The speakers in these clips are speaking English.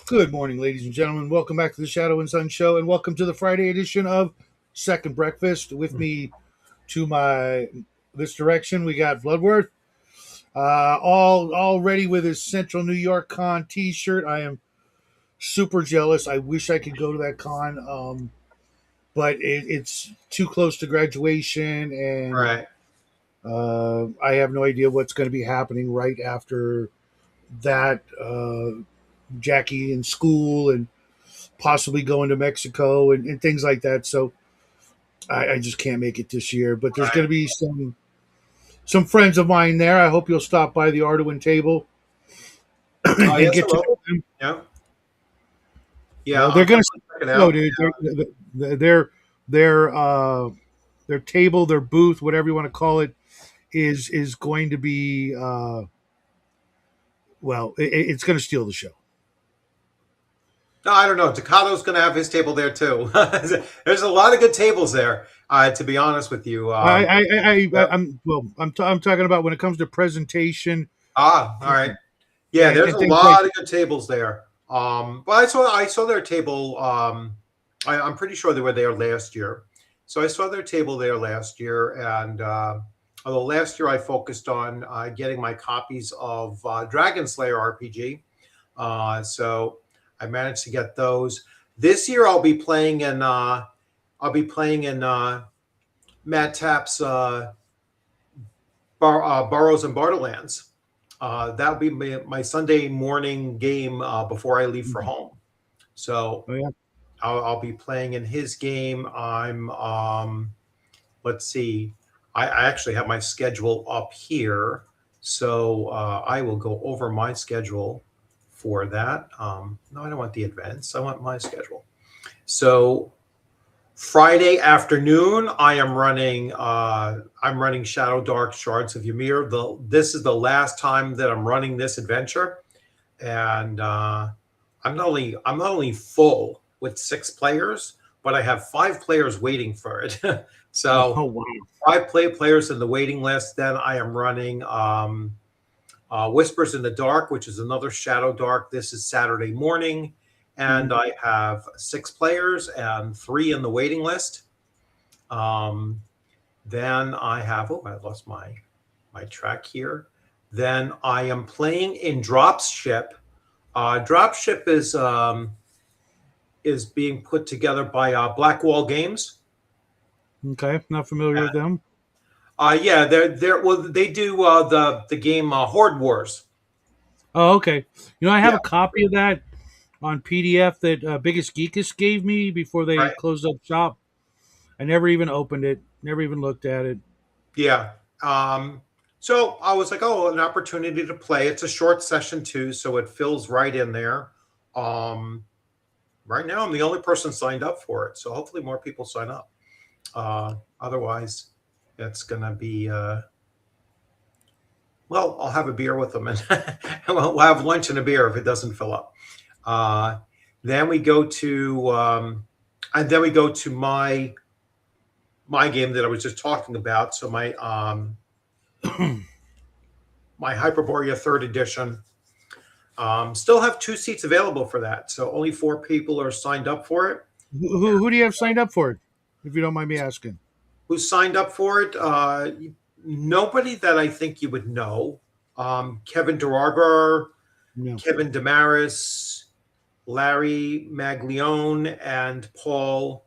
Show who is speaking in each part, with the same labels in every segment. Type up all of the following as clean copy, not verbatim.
Speaker 1: Good morning, ladies and gentlemen. Welcome back to the Shadow and Sun Show, and welcome to the Friday edition of Second Breakfast. With me to my this direction, we got Bloodworth, all ready with his Central New York Con T-shirt. I am super jealous. I wish I could go to that con, but it's too close to graduation, and
Speaker 2: Right.
Speaker 1: I have no idea what's going to be happening right after that. Jackie in school and possibly going to Mexico and things like that. So I just can't make it this year. But there's
Speaker 2: Right.
Speaker 1: going to be some friends of mine there. I hope you'll stop by the Arduin table
Speaker 2: Oh,
Speaker 1: and
Speaker 2: yes, I
Speaker 1: get to
Speaker 2: will.
Speaker 1: know them.
Speaker 2: Yeah. Yeah,
Speaker 1: They're
Speaker 2: I'll
Speaker 1: going to
Speaker 2: definitely check it
Speaker 1: show,
Speaker 2: out.
Speaker 1: dude. Their their table, their booth, whatever you want to call it, is going to be it's going to steal the show.
Speaker 2: No, I don't know. Takado's going to have his table there too. There's a lot of good tables there. To be honest with you. Yep.
Speaker 1: I'm talking about when it comes to presentation
Speaker 2: All right. Yeah, there's
Speaker 1: and
Speaker 2: a
Speaker 1: things like
Speaker 2: lot of good tables there. But I saw their table. I'm pretty sure they were there last year. So I saw their table there last year, and although last year I focused on getting my copies of Dragon Slayer RPG, so I managed to get those. This year I'll be playing in Matt Tapp's Burrows and Borderlands. That'll be my Sunday morning game before I leave for home. So
Speaker 1: oh yeah.
Speaker 2: I'll be playing in his game. Let's see. I actually have my schedule up here. So I will go over my schedule for that. No, I don't want the events. I want my schedule. So Friday afternoon, I'm running Shadow Dark Shards of Ymir. This is the last time that I'm running this adventure, and I'm not only full with 6 players, but I have 5 players waiting for it. So
Speaker 1: Oh wow.
Speaker 2: 5 players in the waiting list. Then I am running Whispers in the Dark, which is another Shadow Dark. This is Saturday morning, and I have 6 players and 3 in the waiting list. Then I have I lost my track here. Then I am playing in Dropship. Dropship is being put together by Blackwall Games.
Speaker 1: Okay, not familiar with them.
Speaker 2: Yeah, they do the game Horde Wars.
Speaker 1: Oh, okay. I have
Speaker 2: Yeah,
Speaker 1: a copy of that on PDF that Biggest Geekus gave me before they
Speaker 2: right.
Speaker 1: closed up shop. I never even opened it, never even looked at it.
Speaker 2: Yeah. So I was like, oh, an opportunity to play. It's a short session too, so it fills right in there. Um, right now, I'm the only person signed up for it, so hopefully more people sign up. Otherwise, it's gonna be I'll have a beer with them, and we'll have lunch and a beer if it doesn't fill up. Uh, then we go to my game that I was just talking about. So my Hyperborea Third Edition. Still have 2 seats available for that, so only 4 people are signed up for it.
Speaker 1: Who do you have signed up for it, if you don't mind me asking?
Speaker 2: Who signed up for it? Nobody that I think you would know. Kevin Durarger,
Speaker 1: No,
Speaker 2: Kevin Damaris, Larry Maglione, and Paul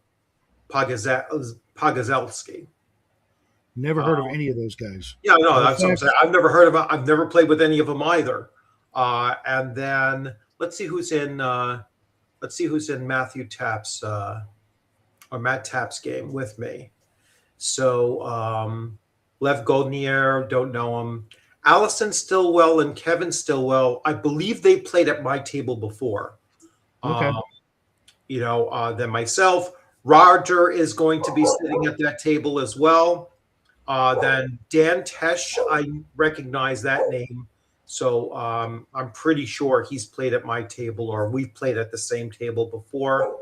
Speaker 2: Pagazelski.
Speaker 1: never heard of any of those guys.
Speaker 2: Yeah, no,
Speaker 1: In
Speaker 2: that's what I'm
Speaker 1: fact,
Speaker 2: saying. I've never heard of. I've never played with any of them either. And then let's see who's in. Let's see who's in Matthew Tapp's or Matt Tapp's game with me. So Lev Goldnier, don't know him. Allison Stillwell and Kevin Stillwell, I believe they played at my table before.
Speaker 1: okay.
Speaker 2: Um, then myself. Roger is going to be sitting at that table as well. Then Dan Tesh, I recognize that name. So I'm pretty sure he's played at my table or we've played at the same table before.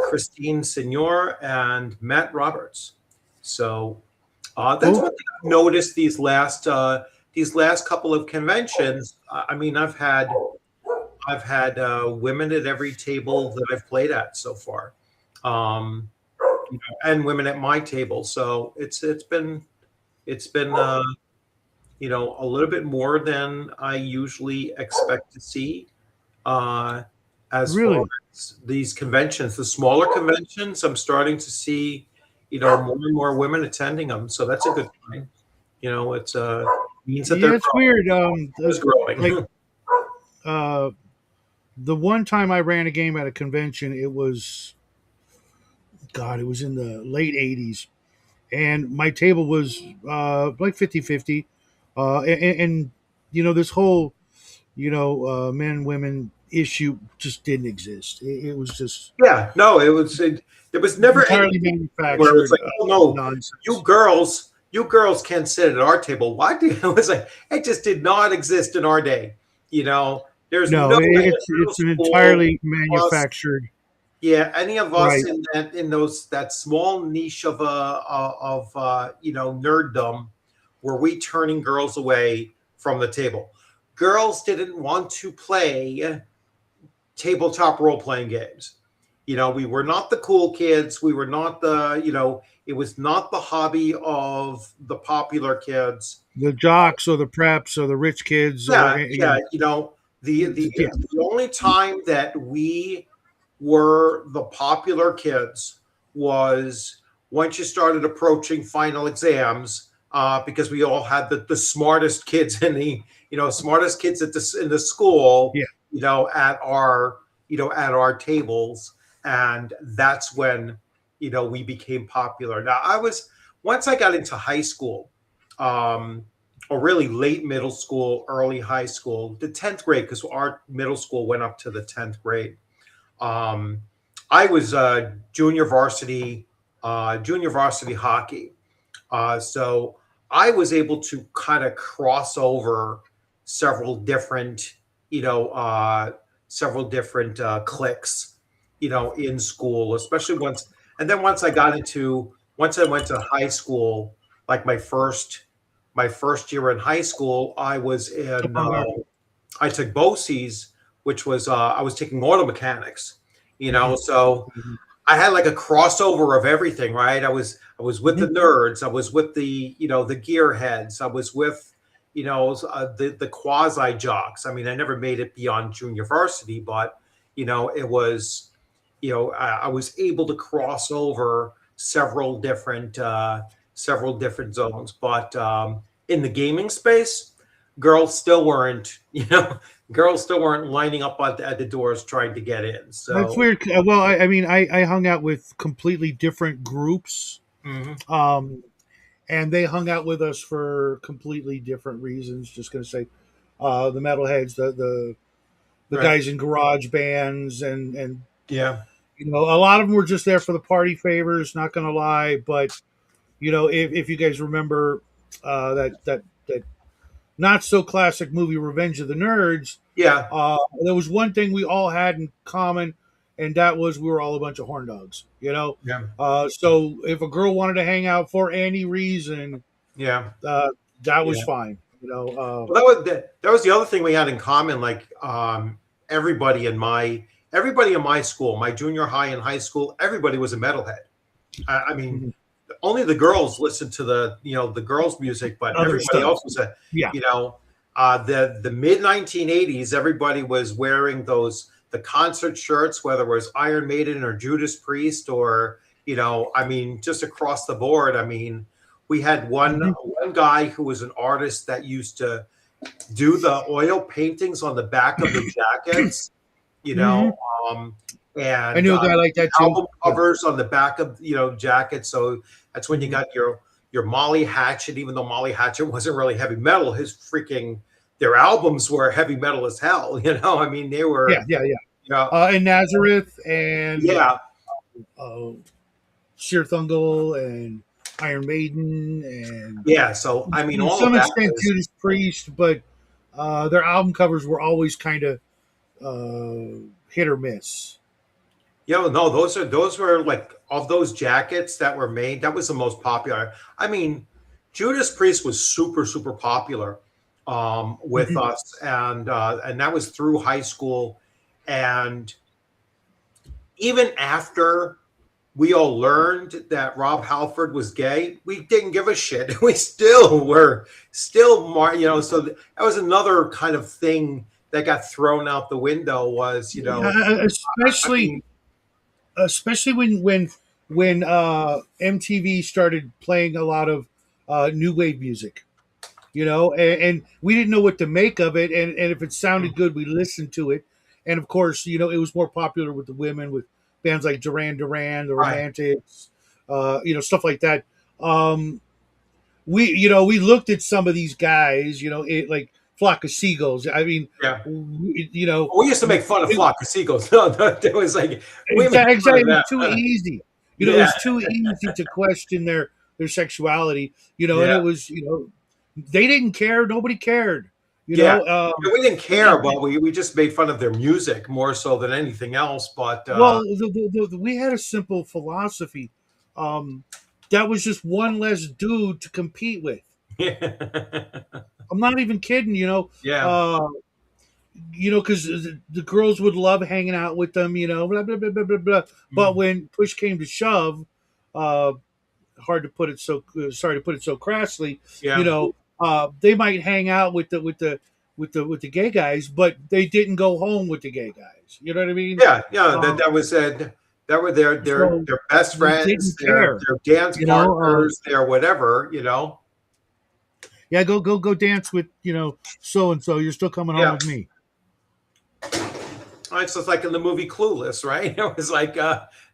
Speaker 2: Christine Senor and Matt Roberts. So that's
Speaker 1: Cool.
Speaker 2: one thing I've noticed these last couple of conventions. I mean, I've had I've had women at every table that I've played at so far, um, and women at my table. So it's been a little bit more than I usually expect to see. Uh, as far
Speaker 1: Really?
Speaker 2: as these conventions, the smaller conventions, I'm starting to see, more and more women attending them. So that's a good sign. It's means that
Speaker 1: Yeah,
Speaker 2: they're
Speaker 1: it's
Speaker 2: growing.
Speaker 1: weird.
Speaker 2: It's growing.
Speaker 1: Like uh, the one time I ran a game at a convention, it was God, it was in the late '80s, and my table was like 50-50. And this whole men women issue just didn't exist. It was just
Speaker 2: Yeah, no, there was never
Speaker 1: entirely
Speaker 2: anything where it was
Speaker 1: manufactured
Speaker 2: like, oh no,
Speaker 1: nonsense.
Speaker 2: you girls can't sit at our table. Why do it was like it just did not exist in our day. There's
Speaker 1: No,
Speaker 2: no way in middle
Speaker 1: it's an
Speaker 2: school
Speaker 1: entirely
Speaker 2: us,
Speaker 1: manufactured.
Speaker 2: yeah, any of us
Speaker 1: Right.
Speaker 2: in that small niche of nerddom, were we turning girls away from the table. Girls didn't want to play tabletop role playing games. We were not the cool kids. We were not it was not the hobby of the popular kids.
Speaker 1: The jocks or the preps or the rich kids or
Speaker 2: Yeah, yeah.
Speaker 1: yeah.
Speaker 2: The only time that we were the popular kids was once you started approaching final exams, because we all had the smartest kids smartest kids in the school,
Speaker 1: Yeah.
Speaker 2: at our tables, and that's when we became popular. Now I was once I got into high school, um, or really late middle school, early high school, the 10th grade, because our middle school went up to the 10th grade. Um, I was junior varsity hockey. So I was able to kind of cross over several different, you know, uh, cliques, in school, especially and then once I went to high school, like my first year in high school, I took BOCES, which was I was taking auto mechanics,
Speaker 1: Mhm.
Speaker 2: so
Speaker 1: Mhm.
Speaker 2: I had like a crossover of everything, right? I was with the
Speaker 1: Mhm.
Speaker 2: nerds, I was with the gearheads, I was with the quasi jocks. I mean, I never made it beyond junior varsity, but it was I was able to cross over several different zones. But in the gaming space, girls still weren't, girls still weren't lining up at the doors trying to get in.
Speaker 1: That's
Speaker 2: So,
Speaker 1: weird. Well, I mean, I hung out with completely different groups,
Speaker 2: mhm,
Speaker 1: um, and they hung out with us for completely different reasons. Just going to say, the metalheads, the
Speaker 2: right,
Speaker 1: guys in garage bands, and
Speaker 2: yeah,
Speaker 1: a lot of them were just there for the party favors. Not going to lie, but if you guys remember that not so classic movie Revenge of the Nerds,
Speaker 2: yeah,
Speaker 1: there was one thing we all had in common, and that was we were all a bunch of horn dogs.
Speaker 2: yeah,
Speaker 1: So if a girl wanted to hang out for any reason,
Speaker 2: yeah,
Speaker 1: uh, that was
Speaker 2: yeah.
Speaker 1: fine.
Speaker 2: Well, that was the other thing we had in common. Like, everybody in my school, my junior high and high school, everybody was a metalhead. I mean,
Speaker 1: Mhm.
Speaker 2: only the girls listened to the girls' music, but
Speaker 1: Other
Speaker 2: everybody
Speaker 1: stuff.
Speaker 2: else was
Speaker 1: Yeah.
Speaker 2: the mid 1980s. Everybody was wearing the concert shirts, whether it was Iron Maiden or Judas Priest, or I mean, just across the board. I mean, we had one
Speaker 1: Mhm.
Speaker 2: one guy who was an artist that used to do the oil paintings on the back of the jackets, you know,
Speaker 1: Mhm.
Speaker 2: um,
Speaker 1: I
Speaker 2: and
Speaker 1: knew a guy like that too.
Speaker 2: album
Speaker 1: Yeah.
Speaker 2: covers on the back of jackets. So that's when you
Speaker 1: Mhm.
Speaker 2: got your Molly Hatchet. Even though Molly Hatchet wasn't really heavy metal, their albums were heavy metal as hell. I mean, they
Speaker 1: Yeah.
Speaker 2: were,
Speaker 1: Yeah. Yeah.
Speaker 2: you know,
Speaker 1: And Nazareth and
Speaker 2: yeah,
Speaker 1: uh, Sheer Thungle and Iron Maiden and
Speaker 2: yeah. So I mean,
Speaker 1: to
Speaker 2: all of
Speaker 1: some
Speaker 2: that
Speaker 1: extent
Speaker 2: was,
Speaker 1: Judas Priest, but their album covers were always kind of hit or miss.
Speaker 2: no, those were like, of those jackets that were made, that was the most popular. I mean, Judas Priest was super, super popular. with us, and that was through high school. And even after we all learned that Rob Halford was gay, we didn't give a shit. We still were still more, So that was another kind of thing that got thrown out the window. Was I
Speaker 1: especially
Speaker 2: mean,
Speaker 1: especially when MTV started playing a lot of new wave music, and we didn't know what to make of it, and if it sounded good, we listened to it, and of course, it was more popular with the women, with bands like Duran Duran, the
Speaker 2: right,
Speaker 1: Romantics, stuff like that. Um, we looked at some of these guys, like Flock of Seagulls. I mean,
Speaker 2: yeah.
Speaker 1: we, you know,
Speaker 2: We used to make fun of
Speaker 1: it,
Speaker 2: Flock of Seagulls. No, it was like we made fun
Speaker 1: exactly,
Speaker 2: of
Speaker 1: it was
Speaker 2: them.
Speaker 1: too easy. It
Speaker 2: Yeah,
Speaker 1: was too easy to question their sexuality. And
Speaker 2: yeah,
Speaker 1: it was, they didn't care. Nobody cared. You
Speaker 2: yeah.
Speaker 1: know, um,
Speaker 2: We didn't
Speaker 1: it,
Speaker 2: care, but we just made fun of their music more so than anything else. But
Speaker 1: well, we had a simple philosophy. Um, that was just one less dude to compete with.
Speaker 2: yeah,
Speaker 1: I'm not even kidding.
Speaker 2: yeah,
Speaker 1: Uh, because the girls would love hanging out with them. Blah blah blah blah blah blah. But
Speaker 2: mm,
Speaker 1: when push came to shove, uh, hard to put it so sorry to put it so crassly, you
Speaker 2: yeah.
Speaker 1: know, they might hang out with the gay guys, but they didn't go home with the gay guys. You know what I mean?
Speaker 2: Yeah, yeah,
Speaker 1: Um,
Speaker 2: that was that were
Speaker 1: so
Speaker 2: their best
Speaker 1: we
Speaker 2: friends,
Speaker 1: didn't care.
Speaker 2: their dance
Speaker 1: You know,
Speaker 2: partners, their whatever.
Speaker 1: yeah, go dance with so and so. You're still coming home
Speaker 2: Yeah,
Speaker 1: with me.
Speaker 2: it's just like in the movie Clueless, right? It was like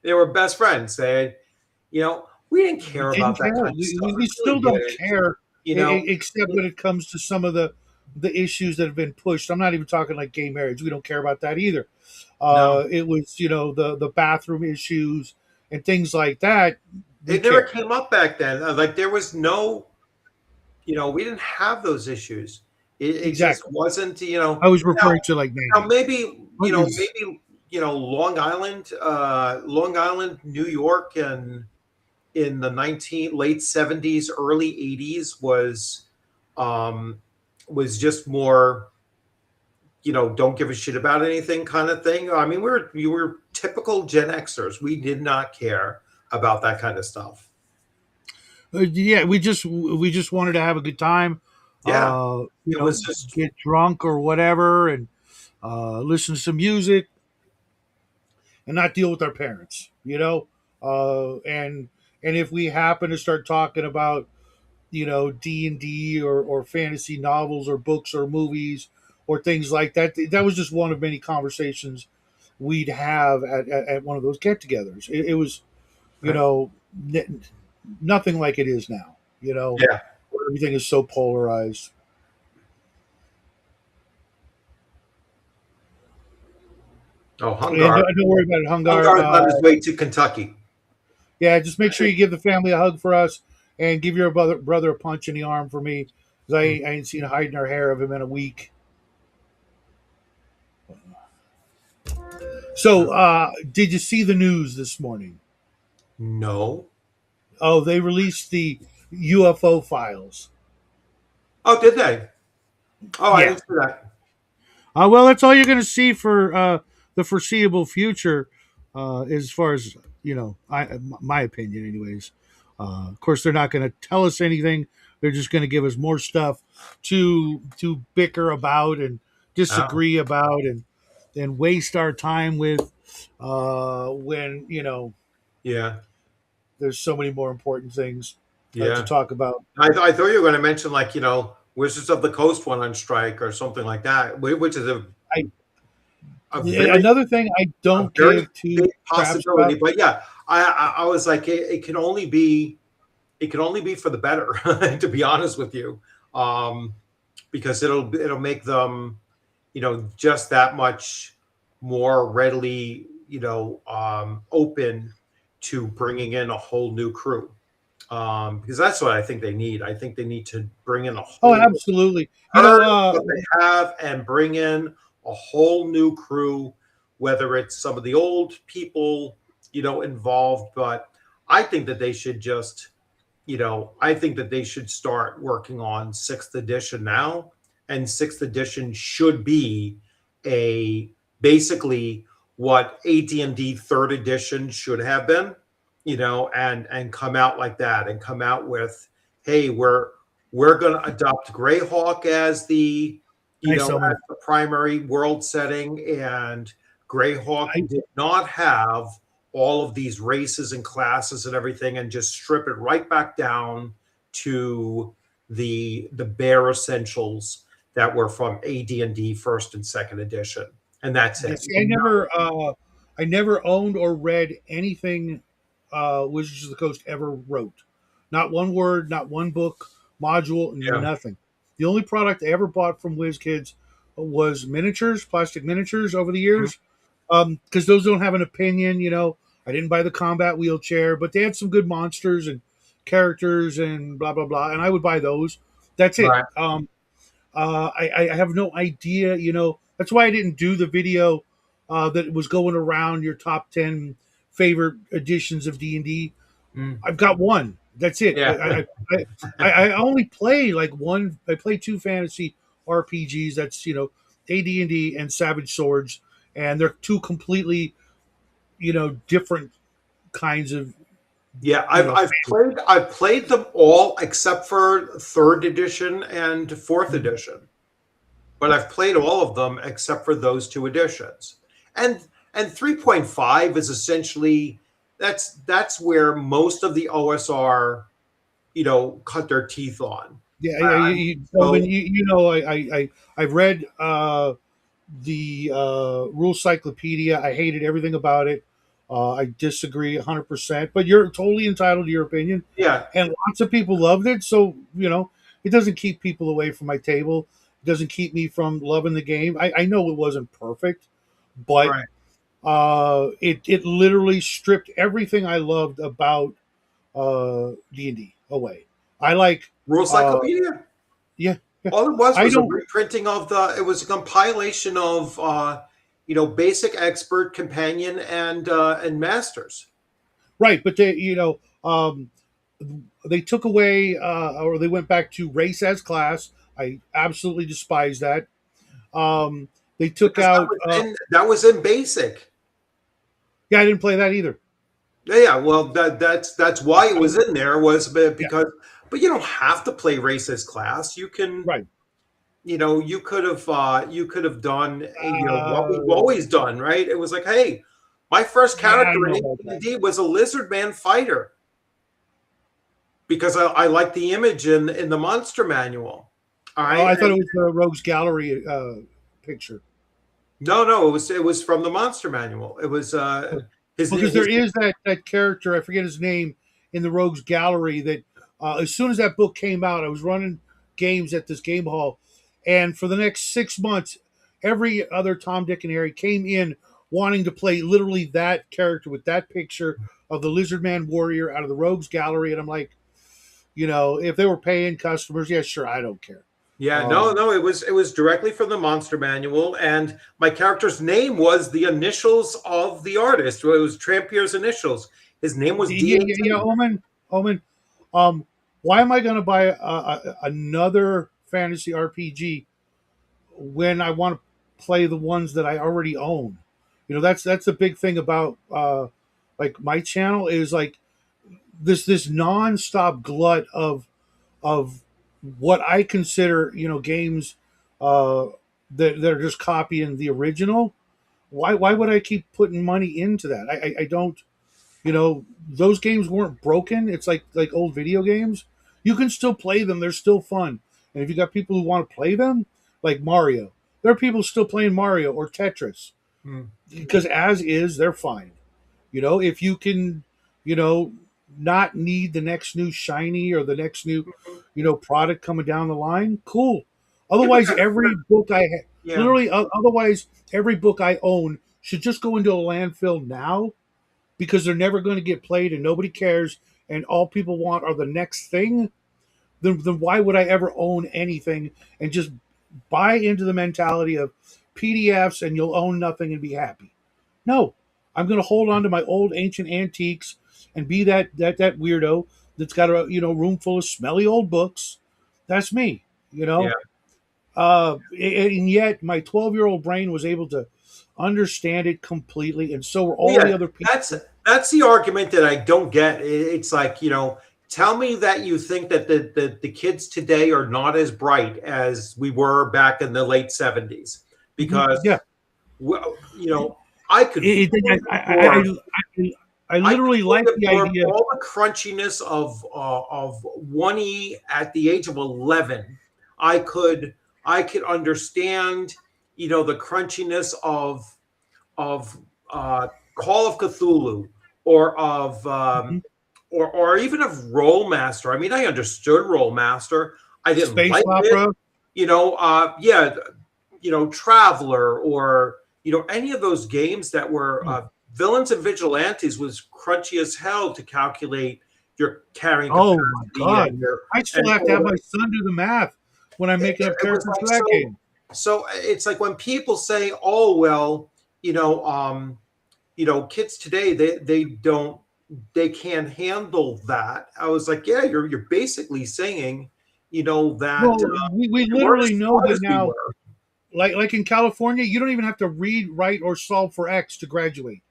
Speaker 2: they were best friends. We didn't
Speaker 1: We
Speaker 2: care
Speaker 1: didn't
Speaker 2: about that
Speaker 1: care.
Speaker 2: kind of stuff.
Speaker 1: We
Speaker 2: We really
Speaker 1: still don't
Speaker 2: didn't.
Speaker 1: care,
Speaker 2: You know,
Speaker 1: except when it comes to some of the issues that have been pushed. I'm not even talking like gay marriage. We don't care about that either.
Speaker 2: no,
Speaker 1: It was the bathroom issues and things like that. We
Speaker 2: it never
Speaker 1: cared.
Speaker 2: came up back then. Like there was no, we didn't have those issues. It just
Speaker 1: Exactly.
Speaker 2: wasn't.
Speaker 1: I was
Speaker 2: Now
Speaker 1: referring to like
Speaker 2: Now
Speaker 1: '90s.
Speaker 2: maybe
Speaker 1: What is
Speaker 2: Long Island, New York, and in the 19 late 70s, early 80s um, was just more don't give a shit about anything kind of thing. I mean, we were typical Gen Xers. We did not care about that kind of stuff.
Speaker 1: Yeah, we just wanted to have a good time,
Speaker 2: Yeah,
Speaker 1: uh, you
Speaker 2: it
Speaker 1: know,
Speaker 2: was just
Speaker 1: get drunk or whatever, and listen to some music and not deal with our parents. And if we happen to start talking about D&D or fantasy novels or books or movies or things like that, that was just one of many conversations we'd have at one of those get-togethers. It was you
Speaker 2: right.
Speaker 1: know n- nothing like it is now.
Speaker 2: Yeah.
Speaker 1: Where everything is so polarized.
Speaker 2: Oh,
Speaker 1: And
Speaker 2: Hungar.
Speaker 1: don't worry about it, Hungar.
Speaker 2: Hungar's on his way to Kentucky.
Speaker 1: Yeah, just make sure you give the family a hug for us, and give your brother a punch in the arm for me, because I ain't seen a hide nor hair of him in a week. So, did you see the news this morning?
Speaker 2: No.
Speaker 1: Oh, they released the UFO files.
Speaker 2: Oh, did they? Oh, I
Speaker 1: Yeah.
Speaker 2: didn't see that.
Speaker 1: Well, that's all you're going to see for the foreseeable future, as far as my opinion, anyways. Of course, they're not going to tell us anything. They're just going to give us more stuff to bicker about and
Speaker 2: Oh,
Speaker 1: disagree about and waste our time with, when
Speaker 2: yeah,
Speaker 1: there's so many more important things to
Speaker 2: yeah.
Speaker 1: talk about.
Speaker 2: I thought you were going to mention like Wizards of the Coast went on strike or something like that, which is
Speaker 1: I
Speaker 2: a very
Speaker 1: Another thing I
Speaker 2: a
Speaker 1: don't
Speaker 2: very
Speaker 1: give two
Speaker 2: big
Speaker 1: craps
Speaker 2: possibility.
Speaker 1: about.
Speaker 2: But yeah, I was like, it can only be for the better, to be honest with you, um, because it'll make them just that much more readily open to bringing in a whole new crew. Because that's what I think they need. I think they need to bring in a
Speaker 1: Oh,
Speaker 2: whole
Speaker 1: absolutely.
Speaker 2: heard what they have and bring in a whole new crew, whether it's some of the old people, involved. But I think that they should I think that they should start working on sixth edition now and sixth edition should be a basically what AD&D third edition should have been, and come out like that, and come out with, hey, we're going to adopt Greyhawk as the
Speaker 1: Nice,
Speaker 2: as
Speaker 1: Omen.
Speaker 2: the primary world setting, and Greyhawk
Speaker 1: I,
Speaker 2: did not have all of these races and classes and everything, and just strip it right back down to the bare essentials that were from AD&D first and second edition, and that's it.
Speaker 1: yes, I never owned or read anything Wizards of the Coast ever wrote. Not one word, not one book, module,
Speaker 2: Yeah.
Speaker 1: nothing. The only product I ever bought from WizKids was miniatures, plastic miniatures over the
Speaker 2: Mhm.
Speaker 1: years, because those don't have an opinion. I didn't buy the combat wheelchair, but they had some good monsters and characters and blah blah blah, and I would buy those. That's it.
Speaker 2: Right.
Speaker 1: I have no idea. That's why I didn't do the video that was going around your top 10 favorite editions of D&D.
Speaker 2: Mm.
Speaker 1: I've got one. That's it.
Speaker 2: Yeah.
Speaker 1: I only play like one. I play two fantasy RPGs. That's AD&D and Savage Swords, and they're two completely different kinds of
Speaker 2: Yeah,
Speaker 1: you
Speaker 2: I've
Speaker 1: know.
Speaker 2: I've played I've played them all except for third edition and fourth edition. But I've played all of them except for those two editions. And 3.5 is essentially, that's where most of the OSR, cut their teeth on.
Speaker 1: Yeah,
Speaker 2: Uh,
Speaker 1: yeah. So when
Speaker 2: so
Speaker 1: I've read the Rule Cyclopedia. I hated everything about it. I disagree 100%, but you're totally entitled to your opinion.
Speaker 2: yeah,
Speaker 1: And lots of people loved it, so it doesn't keep people away from my table. It doesn't keep me from loving the game. I know it wasn't perfect, but
Speaker 2: right.
Speaker 1: it literally stripped everything I loved about D&D away. I like
Speaker 2: Rule
Speaker 1: uh,
Speaker 2: Cyclopedia.
Speaker 1: yeah, yeah.
Speaker 2: All it was
Speaker 1: I
Speaker 2: was a
Speaker 1: don't
Speaker 2: reprinting of it was a compilation of basic, expert, companion, and masters.
Speaker 1: right, but they took away or they went back to race as class. I absolutely despise that. They took
Speaker 2: Because
Speaker 1: out.
Speaker 2: that was in basic.
Speaker 1: Yeah, I didn't play that either.
Speaker 2: Yeah, yeah. Well, that's why it
Speaker 1: I,
Speaker 2: was in there, was
Speaker 1: yeah,
Speaker 2: because, but you don't have to play racist class. You can,
Speaker 1: right.
Speaker 2: you could have done, what we've
Speaker 1: Uh,
Speaker 2: always done, right? It was like, hey, my first
Speaker 1: yeah, I don't
Speaker 2: character
Speaker 1: know
Speaker 2: in
Speaker 1: about that.
Speaker 2: AD&D was a lizard man fighter, because I like the image in the monster manual. All
Speaker 1: Oh,
Speaker 2: right.
Speaker 1: I thought it was the Rogues Gallery picture.
Speaker 2: No, no, it was from the monster manual. It was
Speaker 1: Because there
Speaker 2: his
Speaker 1: is that character, I forget his name, in the Rogues Gallery. That as soon as that book came out, I was running games at this game hall, and for the next 6 months, every other Tom, Dick, and Harry came in wanting to play literally that character with that picture of the Lizard Man Warrior out of the Rogues Gallery, and I'm like, if they were paying customers, yeah, sure, I don't care.
Speaker 2: Yeah, no,
Speaker 1: Um,
Speaker 2: no, it was directly from the monster manual, and my character's name was the initials of the artist. Well, it was Trampier's initials. His name was
Speaker 1: yeah, yeah, yeah,
Speaker 2: DNT.
Speaker 1: Omen. Um, why am I going to buy another fantasy RPG when I want to play the ones that I already own? That's the big thing about like my channel is like this nonstop glut of what I consider games uh, that are just copying the original. Why would I keep putting money into that? I don't. Those games weren't broken. It's like old video games. You can still play them. They're still fun. And if you got people who want to play them, like Mario, there are people still playing Mario or Tetris
Speaker 2: Hmm.
Speaker 1: because as is, they're fine. If you can, you know, not need the next new shiny or the next new, product coming down the line, cool.
Speaker 2: Yeah, but
Speaker 1: Otherwise, every book
Speaker 2: yeah,
Speaker 1: literally, otherwise every book I own should just go into a landfill now because they're never going to get played and nobody cares and all people want are the next thing. Then why would I ever own anything and just buy into the mentality of PDFs and you'll own nothing and be happy? No, I'm going to hold on to my old ancient antiques and be that weirdo that's got a room full of smelly old books. That's me, you
Speaker 2: yeah.
Speaker 1: know. And yet my 12-year-old brain was able to understand it completely, and so were
Speaker 2: Well,
Speaker 1: all the
Speaker 2: yeah,
Speaker 1: other
Speaker 2: that's
Speaker 1: people.
Speaker 2: that's the argument that I don't get. It's like, tell me that you think that the kids today are not as bright as we were back in the late 70s, because
Speaker 1: Yeah,
Speaker 2: well, I could fully absorb
Speaker 1: I
Speaker 2: I could
Speaker 1: literally like
Speaker 2: fully
Speaker 1: the
Speaker 2: absorb
Speaker 1: idea.
Speaker 2: all the crunchiness of 1E at the age of 11. I could I could understand, the crunchiness of Call of Cthulhu, or of
Speaker 1: Mhm.
Speaker 2: or even of Rollmaster. I mean, I understood Rollmaster. I didn't
Speaker 1: Space
Speaker 2: like it.
Speaker 1: opera.
Speaker 2: Yeah, Traveler, or any of those games that were
Speaker 1: Hmm.
Speaker 2: Villains and Vigilantes was crunchy as hell to calculate your carrying
Speaker 1: Oh my
Speaker 2: capacity
Speaker 1: god!
Speaker 2: and your
Speaker 1: I still
Speaker 2: and
Speaker 1: have to have
Speaker 2: all
Speaker 1: my son do the math when I'm making up
Speaker 2: it was
Speaker 1: characters
Speaker 2: like
Speaker 1: for that
Speaker 2: so.
Speaker 1: game.
Speaker 2: So it's like when people say, "Oh well, you know, um, kids today they can't handle that." I was like, "Yeah, you're basically saying, that
Speaker 1: Well, we
Speaker 2: we weren't as
Speaker 1: literally know
Speaker 2: smart
Speaker 1: that
Speaker 2: as we
Speaker 1: now.
Speaker 2: were."
Speaker 1: Like in California, you don't even have to read, write, or solve for X to graduate.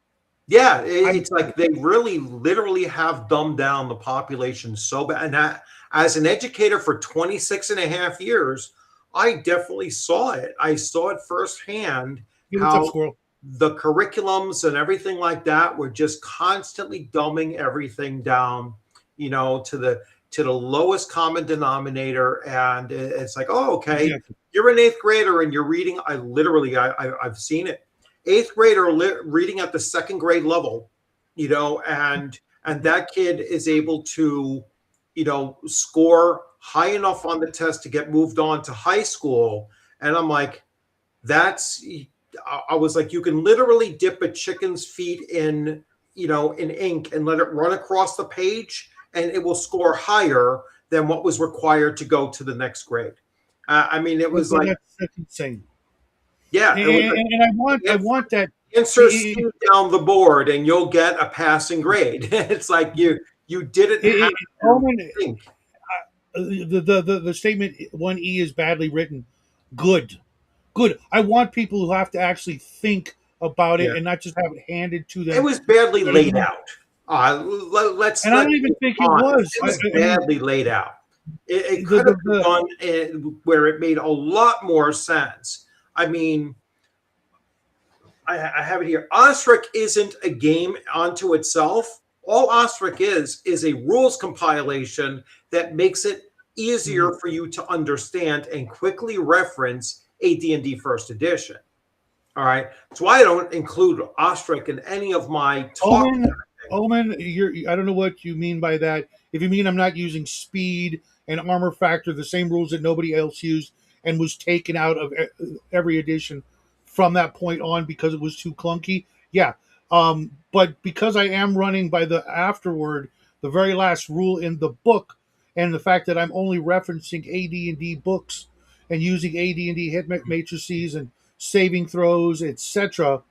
Speaker 2: Yeah,
Speaker 1: I
Speaker 2: it's like they really literally have dumbed down the population so bad. And as an educator for 26 and a half years, I definitely saw it. I saw it firsthand,
Speaker 1: Hey, what's up,
Speaker 2: how
Speaker 1: squirrel?
Speaker 2: the curriculums and everything like that were just constantly dumbing everything down, to the lowest common denominator. And it's like, oh, okay,
Speaker 1: Exactly.
Speaker 2: you're an eighth grader and you're reading. I've seen it. Eighth grader reading at the second grade level, and that kid is able to, score high enough on the test to get moved on to high school. And I'm like, that's I was like, you can literally dip a chicken's feet in ink and let it run across the page, and it will score higher than what was required to go to the next grade. I mean, it was like,
Speaker 1: That's insane.
Speaker 2: yeah, it was
Speaker 1: And I
Speaker 2: like,
Speaker 1: want that.
Speaker 2: answer C
Speaker 1: It,
Speaker 2: down the board and you'll get a passing grade. It's like you didn't have to
Speaker 1: Owen,
Speaker 2: think.
Speaker 1: the statement 1E is badly written. Good, good. I want people who have to actually think about
Speaker 2: Yeah,
Speaker 1: it and not just have it handed to
Speaker 2: it
Speaker 1: them.
Speaker 2: was badly
Speaker 1: Ready,
Speaker 2: laid
Speaker 1: go.
Speaker 2: out. Let's
Speaker 1: And I
Speaker 2: let's
Speaker 1: don't even
Speaker 2: be
Speaker 1: think it
Speaker 2: honest.
Speaker 1: was.
Speaker 2: It was
Speaker 1: I mean,
Speaker 2: badly laid out. It
Speaker 1: the
Speaker 2: could have
Speaker 1: the,
Speaker 2: been
Speaker 1: the
Speaker 2: done where it made a lot more sense. I mean, I have it here. Ostrich isn't a game unto itself. All Ostrich is a rules compilation that makes it easier for you to understand and quickly reference AD&D First Edition. All right, that's why I don't include Ostrich in any of my talk.
Speaker 1: Omen, Omen, I don't know what you mean by that. If you mean I'm not using speed and armor factor, the same rules that nobody else used and was taken out of every edition from that point on because it was too clunky, yeah. But because I am running by the afterword, the very last rule in the book, and the fact that I'm only referencing AD&D books and using AD&D hit matrices and saving throws, etc.,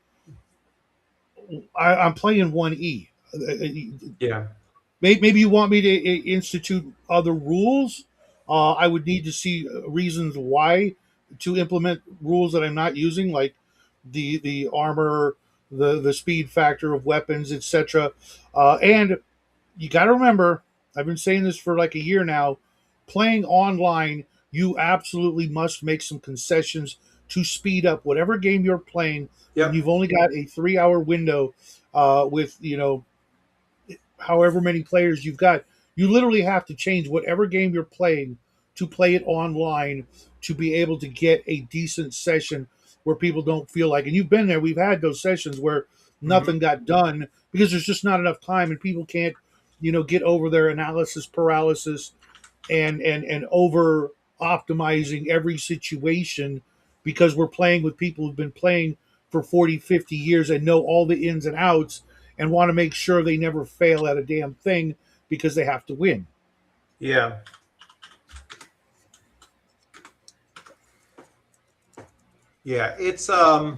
Speaker 1: I'm playing 1E.
Speaker 2: Yeah,
Speaker 1: Maybe you want me to institute other rules. I would need to see reasons why to implement rules that I'm not using, like the armor, the speed factor of weapons, etc. And you got to remember, I've been saying this for like a year now. Playing online, you absolutely must make some concessions to speed up whatever game you're playing when
Speaker 2: yep,
Speaker 1: you've only got a 3 hour window with however many players you've got. You literally have to change whatever game you're playing to play it online to be able to get a decent session where people don't feel like, and you've been there, we've had those sessions where
Speaker 2: hmm
Speaker 1: nothing got done because there's just not enough time and people can't, get over their analysis paralysis and over optimizing every situation because we're playing with people who've been playing for 40, 50 years and know all the ins and outs and want to make sure they never fail at a damn thing because they have to win.
Speaker 2: yeah, yeah. It's yeah.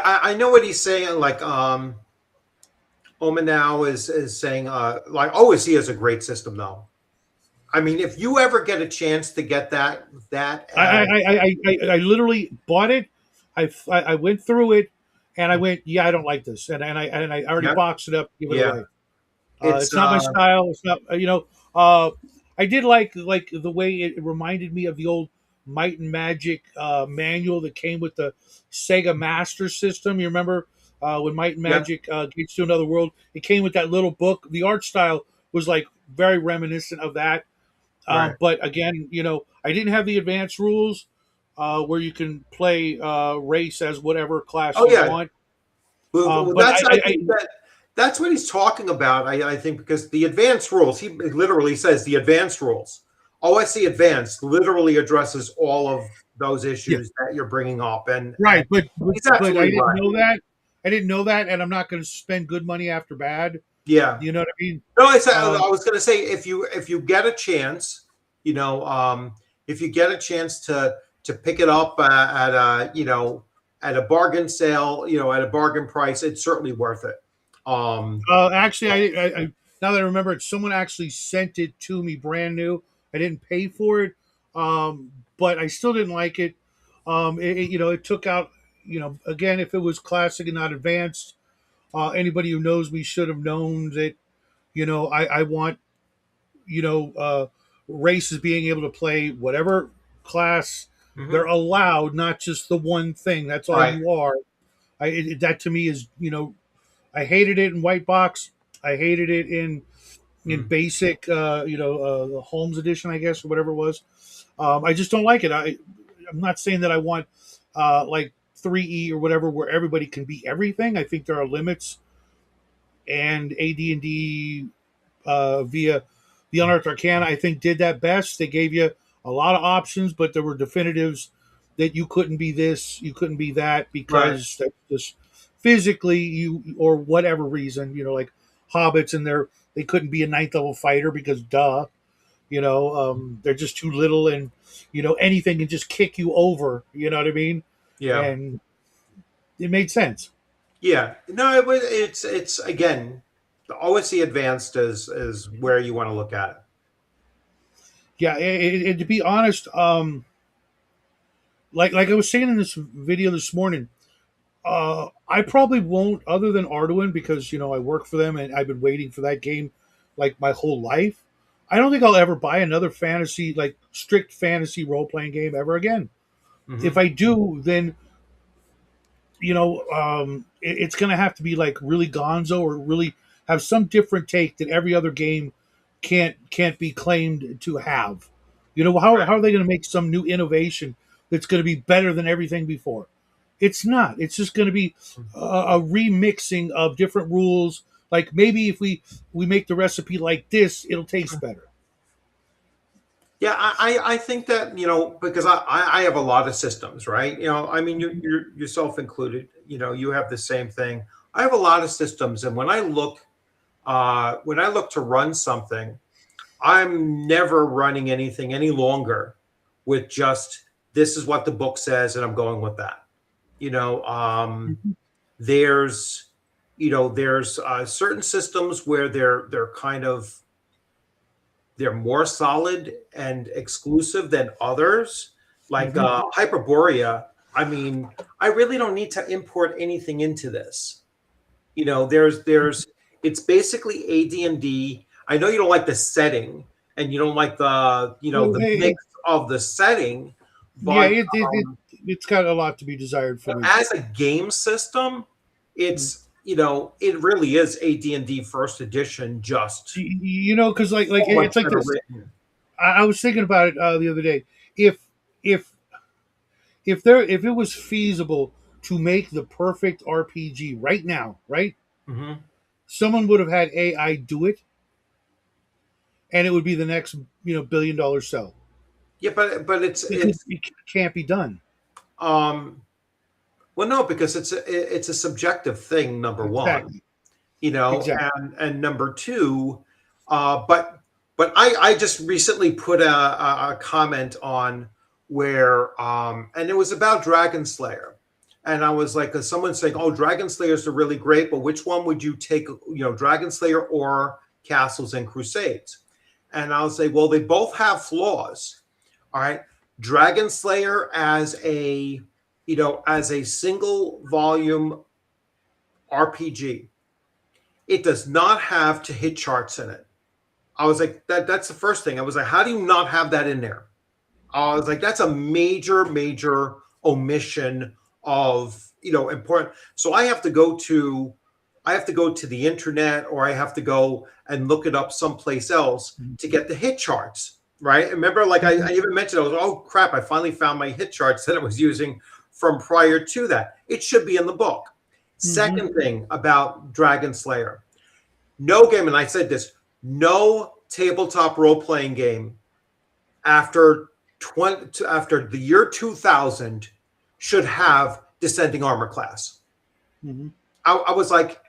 Speaker 2: I know what he's saying. Like Omen now is saying like, oh, is he has a great system though. I mean, if you ever get a chance to get that
Speaker 1: I literally bought it. I went through it, and I went, yeah, I don't like this, and I already
Speaker 2: yeah,
Speaker 1: boxed it up, give it
Speaker 2: yeah,
Speaker 1: away.
Speaker 2: it's
Speaker 1: It's not my style. It's not, I did like the way it reminded me of the old Might and Magic manual that came with the Sega Master System. You remember when Might and
Speaker 2: yeah,
Speaker 1: Magic Gates to Another World? It came with that little book. The art style was like very reminiscent of that.
Speaker 2: right.
Speaker 1: But again, I didn't have the advanced rules where you can play race as whatever class
Speaker 2: Oh
Speaker 1: you
Speaker 2: yeah.
Speaker 1: want.
Speaker 2: Well,
Speaker 1: But
Speaker 2: that's I think that's what he's talking about. I think because the advanced rules, he literally says the advanced rules. OSC Advanced literally addresses all of those
Speaker 1: yeah,
Speaker 2: issues that you're bringing up, and
Speaker 1: right. But
Speaker 2: he's
Speaker 1: but I
Speaker 2: absolutely
Speaker 1: didn't
Speaker 2: right.
Speaker 1: know that. I didn't know that, and I'm not going to spend good money after bad.
Speaker 2: Yeah.
Speaker 1: You know what I mean?
Speaker 2: No,
Speaker 1: Um,
Speaker 2: I was going to say if you get a chance, you know, if you get a chance to pick it up at a at a bargain sale, at a bargain price, it's certainly worth it. Um,
Speaker 1: Actually, now that I remember it, someone actually sent it to me brand new. I didn't pay for it, but I still didn't like it. It took out. Again, if it was classic and not advanced, anybody who knows me should have known that. I want races being able to play whatever class they're
Speaker 2: mhm.
Speaker 1: allowed, not just the one thing. That's all
Speaker 2: Right.
Speaker 1: you are. That to me is I hated it in white box. I hated it in
Speaker 2: Mm.
Speaker 1: basic, the Holmes edition, I guess, or whatever it was. I just don't like it. I'm not saying that I want like 3E or whatever, where everybody can be everything. I think there are limits, and AD&D via the Unearthed Arcana, I think, did that best. They gave you a lot of options, but there were definitives that you couldn't be this, you couldn't be that,
Speaker 2: Right.
Speaker 1: because that's just physically you, or whatever reason, like hobbits, and they couldn't be a ninth level fighter because duh, they're just too little, and anything can just kick you over. You know what I mean?
Speaker 2: Yeah.
Speaker 1: And it made sense.
Speaker 2: Yeah. No, it's again, the OSC Advanced is where you want to look at it.
Speaker 1: Yeah, to be honest, like I was saying in this video this morning, I probably won't, other than Arduin, because I work for them and I've been waiting for that game like my whole life. I don't think I'll ever buy another fantasy, like strict fantasy role playing game ever again. If
Speaker 2: Hmm.
Speaker 1: I do, then it's going to have to be like really gonzo, or really have some different take that every other game can't be claimed to have. How are they going to make some new innovation that's going to be better than everything before? It's not. It's just going to be a remixing of different rules. Like maybe if we make the recipe like this, it'll taste better.
Speaker 2: Yeah, I think that because I have a lot of systems, right? I mean you're yourself included. You have the same thing. I have a lot of systems, and when I look to run something, I'm never running anything any longer with just this is what the book says, and I'm going with that. You know,
Speaker 1: Mhm.
Speaker 2: there's there's certain systems where they're kind of they're more solid and exclusive than others, like
Speaker 1: Mhm.
Speaker 2: Hyperborea. I mean, I really don't need to import anything into this. There's it's basically AD&D. I know you don't like the setting and you don't like the
Speaker 1: Well,
Speaker 2: the mix of the setting,
Speaker 1: yeah,
Speaker 2: but
Speaker 1: it's got a lot to be desired for me.
Speaker 2: as a game system, it's it really is AD&D first edition, just
Speaker 1: Because like
Speaker 2: so much
Speaker 1: it's like
Speaker 2: better
Speaker 1: this.
Speaker 2: written.
Speaker 1: I was thinking about it the other day. If if it was feasible to make the perfect RPG right now, right?
Speaker 2: Hmm.
Speaker 1: Someone would have had AI do it, and it would be the next $1 billion sell,
Speaker 2: Yeah, but
Speaker 1: because
Speaker 2: it's
Speaker 1: it can't be done.
Speaker 2: um well, no, because it's a subjective thing, number one,
Speaker 1: Exactly. Exactly.
Speaker 2: and number two, but I just recently put a comment on where and it was about Dragon Slayer, and I was like, someone saying, oh, Dragon Slayers are really great, but which one would you take, Dragon Slayer or Castles and Crusades? and I'll say, well, they both have flaws. All right. Dragon Slayer as a, as a single volume RPG, it does not have to hit charts in it. I was like, that's the first thing. I was like, how do you not have that in there? I was like, that's a major, major omission of, important. So I have to go to the internet, or I have to go and look it up someplace else to get the hit charts. Right. Remember, like I even mentioned, I was, oh crap, I finally found my hit charts that I was using from prior to that. It should be in the book.
Speaker 1: Mm-hmm.
Speaker 2: Second thing about Dragon Slayer, no game, and I said this, no tabletop role playing game after after the year 2000 should have descending armor class.
Speaker 1: Mm-hmm.
Speaker 2: I was like,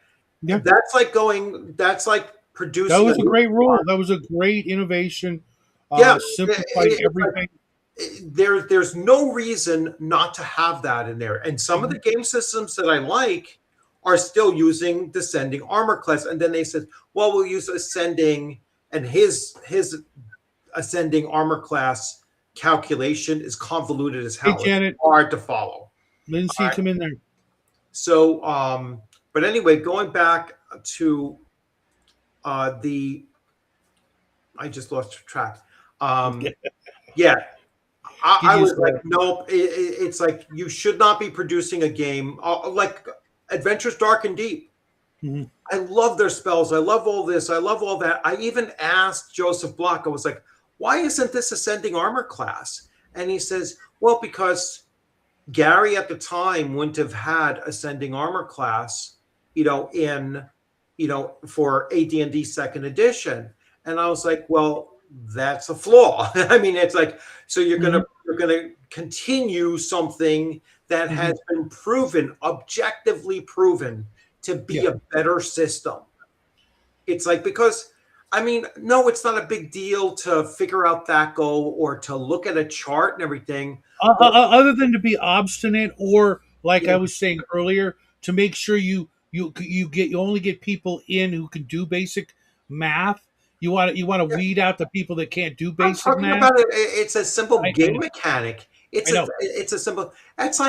Speaker 1: Yeah,
Speaker 2: that's like
Speaker 1: that
Speaker 2: producing a
Speaker 1: was a
Speaker 2: new
Speaker 1: great rule.
Speaker 2: part.
Speaker 1: That was a great innovation.
Speaker 2: Yeah,
Speaker 1: Simplified
Speaker 2: it's like
Speaker 1: everything.
Speaker 2: there's no reason not to have that in there. And some of the game systems that I like are still using descending armor class. And then they said, well, we'll use ascending, and his ascending armor class calculation is convoluted as
Speaker 1: Hey,
Speaker 2: hell. It's
Speaker 1: Janet,
Speaker 2: hard to follow.
Speaker 1: Lindsay,
Speaker 2: All right.
Speaker 1: come in there.
Speaker 2: So, but anyway, going back to the, I just lost track. Yeah,
Speaker 1: Get
Speaker 2: I
Speaker 1: used
Speaker 2: was
Speaker 1: to
Speaker 2: like,
Speaker 1: that.
Speaker 2: nope. It's like you should not be producing a game like Adventures Dark and Deep.
Speaker 1: Mm-hmm.
Speaker 2: I love their spells. I love all this. I love all that. I even asked Joseph Block, I was like, why isn't this ascending armor class? And he says, well, because Gary at the time wouldn't have had ascending armor class, in, for AD&D second edition. And I was like, well, that's a flaw. I mean, it's like, so
Speaker 1: Mm-hmm.
Speaker 2: you're gonna continue something that
Speaker 1: Mm-hmm.
Speaker 2: has been proven, objectively proven, to be
Speaker 1: Yeah.
Speaker 2: a better system. It's like, because I mean, no, it's not a big deal to figure out that goal or to look at a chart and everything. But
Speaker 1: Other than to be obstinate, or like I
Speaker 2: yeah,
Speaker 1: was saying earlier, to make sure you only get people in who can do basic math. You want to
Speaker 2: yeah,
Speaker 1: weed out the people that can't do
Speaker 2: I'm
Speaker 1: basic
Speaker 2: talking
Speaker 1: math.
Speaker 2: about it. It's a simple
Speaker 1: I
Speaker 2: game
Speaker 1: know.
Speaker 2: mechanic.
Speaker 1: I know.
Speaker 2: It's a simple. That's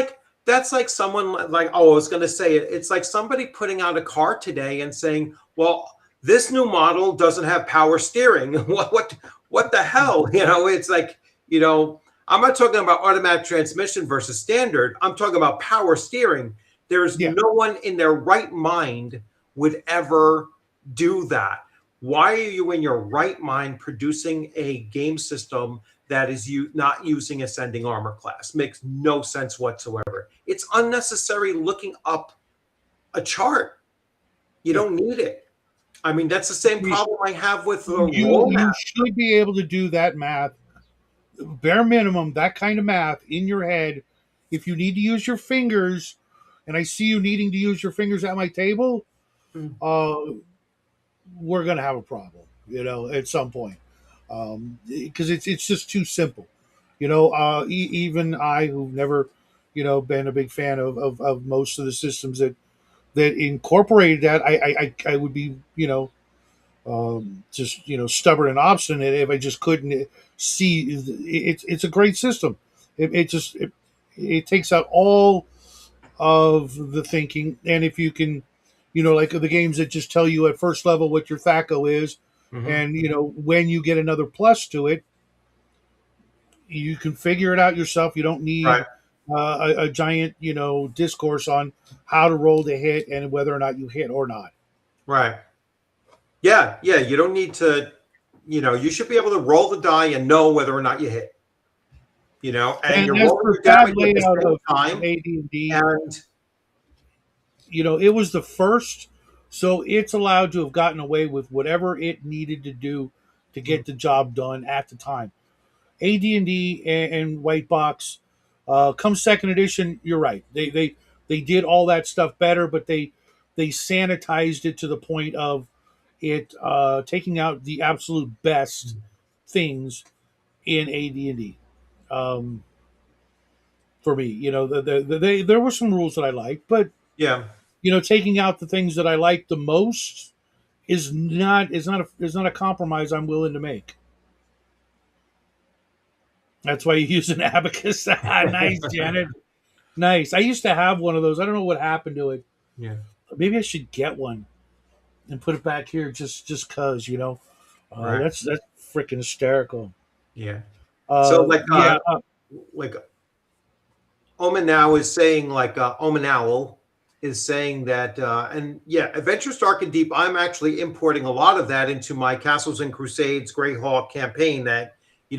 Speaker 2: like someone like, oh, I was going to say it. It's like somebody putting out a car today and saying, well, this new model doesn't have power steering. What the hell? It's like, I'm not talking about automatic transmission versus standard. I'm talking about power steering. There's
Speaker 1: Yeah.
Speaker 2: no one in their right mind would ever do that. Why are you in your right mind producing a game system that is you not using ascending armor class? Makes no sense whatsoever. It's unnecessary looking up a chart. You
Speaker 1: Yeah.
Speaker 2: don't need it. I mean, that's the same
Speaker 1: You
Speaker 2: problem I have with the
Speaker 1: you
Speaker 2: roll
Speaker 1: you
Speaker 2: map.
Speaker 1: should be able to do that math, bare minimum, that kind of math in your head. If you need to use your fingers, and I see you needing to use your fingers at my table,
Speaker 2: Mm.
Speaker 1: uh, we're gonna have a problem, at some point, because it's just too simple. Even I, who've never, been a big fan of most of the systems that incorporated that, I would be, just stubborn and obstinate if I just couldn't see. It's a great system. It takes out all of the thinking, and if you can, like the games that just tell you at first level what your THACO is,
Speaker 2: Mm-hmm.
Speaker 1: and when you get another plus to it, you can figure it out yourself. You don't
Speaker 2: Right,
Speaker 1: need a giant discourse on how to roll to hit and whether or not you hit or not.
Speaker 2: right. Yeah, yeah. You don't need to, you should be able to roll the die and know whether or not you hit, and
Speaker 1: And
Speaker 2: you're
Speaker 1: as
Speaker 2: rolling
Speaker 1: for
Speaker 2: your
Speaker 1: bad
Speaker 2: damage at the
Speaker 1: layout
Speaker 2: same
Speaker 1: of
Speaker 2: time.
Speaker 1: AD&D,
Speaker 2: And
Speaker 1: it was the first, so it's allowed to have gotten away with whatever it needed to do to
Speaker 2: mm,
Speaker 1: get the job done at the time. AD&D and White Box, come second edition, you're right. They did all that stuff better, but they sanitized it to the point of it taking out the absolute best things in AD&D. Um, for me, there were some rules that I liked, but
Speaker 2: yeah,
Speaker 1: taking out the things that I like the most is not a compromise I'm willing to make. That's why you use an abacus. Nice, Janet. Nice. I used to have one of those. I don't know what happened to it.
Speaker 2: Yeah.
Speaker 1: Maybe I should get one and put it back here just cause, you know.
Speaker 2: Right.
Speaker 1: That's freaking hysterical.
Speaker 2: Yeah. So
Speaker 1: Yeah.
Speaker 2: like Omen now is saying Omen Owl is saying that and yeah, Adventures Dark and Deep. I'm actually importing a lot of that into my Castles and Crusades Greyhawk campaign. That he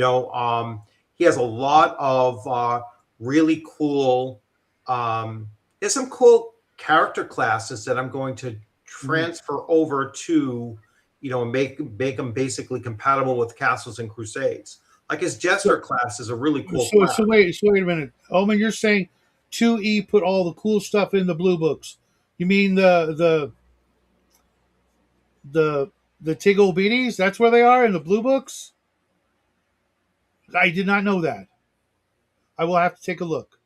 Speaker 2: has a lot of really cool. There's some cool character classes that I'm going to
Speaker 1: Mhm.
Speaker 2: transfer over to make them basically compatible with Castles and Crusades. Like his
Speaker 1: So
Speaker 2: Jester class is a really cool class.
Speaker 1: so wait a minute. Omen, you're saying 2E put all the cool stuff in the blue books. You mean the the Tiggle Beaties? That's where they are in the blue books? I did not know that. I will have to take a look.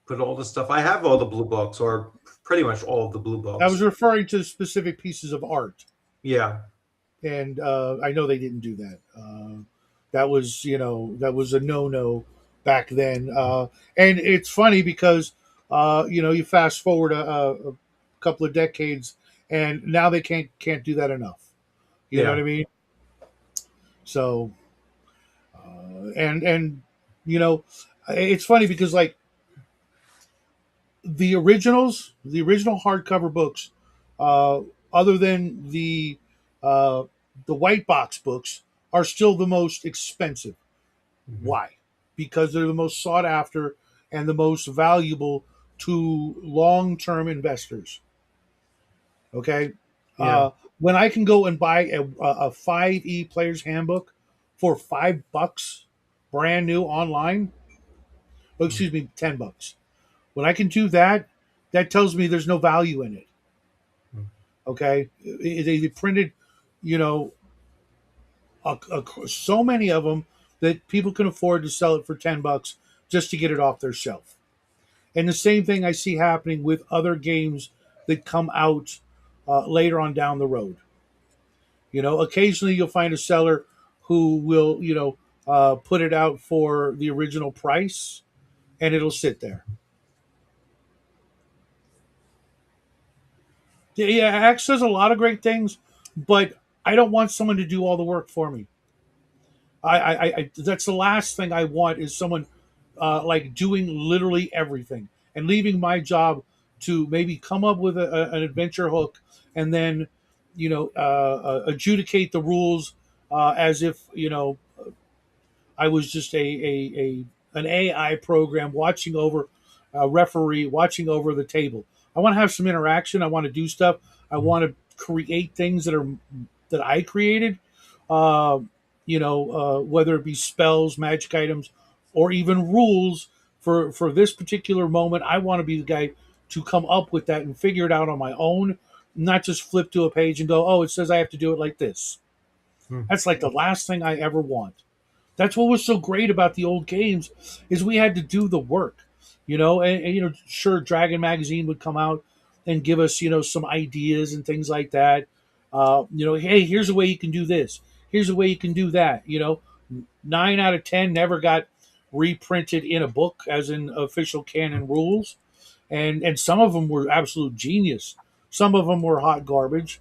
Speaker 2: Put all the stuff. I have all the blue books, or pretty much all of the blue
Speaker 1: I was
Speaker 2: books.
Speaker 1: referring to specific pieces of art,
Speaker 2: Yeah,
Speaker 1: and I know they didn't do that. That was, you know, that was a no back then. And it's funny because you know, you fast forward a couple of decades, and now they can't do that enough. You know what
Speaker 2: yeah,
Speaker 1: I mean? So and you know, it's funny because like the original hardcover books, uh, other than the white box books, are still the most expensive.
Speaker 2: hmm,
Speaker 1: Why? Because they're the most sought after and the most valuable to long term investors. Okay,
Speaker 2: yeah,
Speaker 1: uh, when I can go and buy a 5E player's handbook for $5, brand new online. Oh, excuse me, $10. When I can do that, that tells me there's no value in it. Okay, they printed, you know, so many of them that people can afford to sell it for $10 just to get it off their shelf. And the same thing I see happening with other games that come out later on down the road. You know, occasionally you'll find a seller who will, you know, put it out for the original price, and it'll sit there. Yeah, X does a lot of great things, but I don't want someone to do all the work for me. That's the last thing I want is someone like doing literally everything and leaving my job to maybe come up with an adventure hook and then, you know, adjudicate the rules as if, you know, I was just a an AI program watching over a referee watching over the table. I want to have some interaction. I want to do stuff. I want to create things that I created. Uh, you know, whether it be spells, magic items, or even rules for this particular moment. I want to be the guy to come up with that and figure it out on my own, not just flip to a page and go, "Oh, it says I have to do it like this."
Speaker 2: hmm,
Speaker 1: That's like the last thing I ever want. That's what was so great about the old games is we had to do the work, you know. And you know, sure, Dragon Magazine would come out and give us, you know, some ideas and things like that. You know, hey, here's a way you can do this. Here's a way you can do that. You know, 9 out of 10 never got reprinted in a book as in official canon rules, and some of them were absolute genius. Some of them were hot garbage,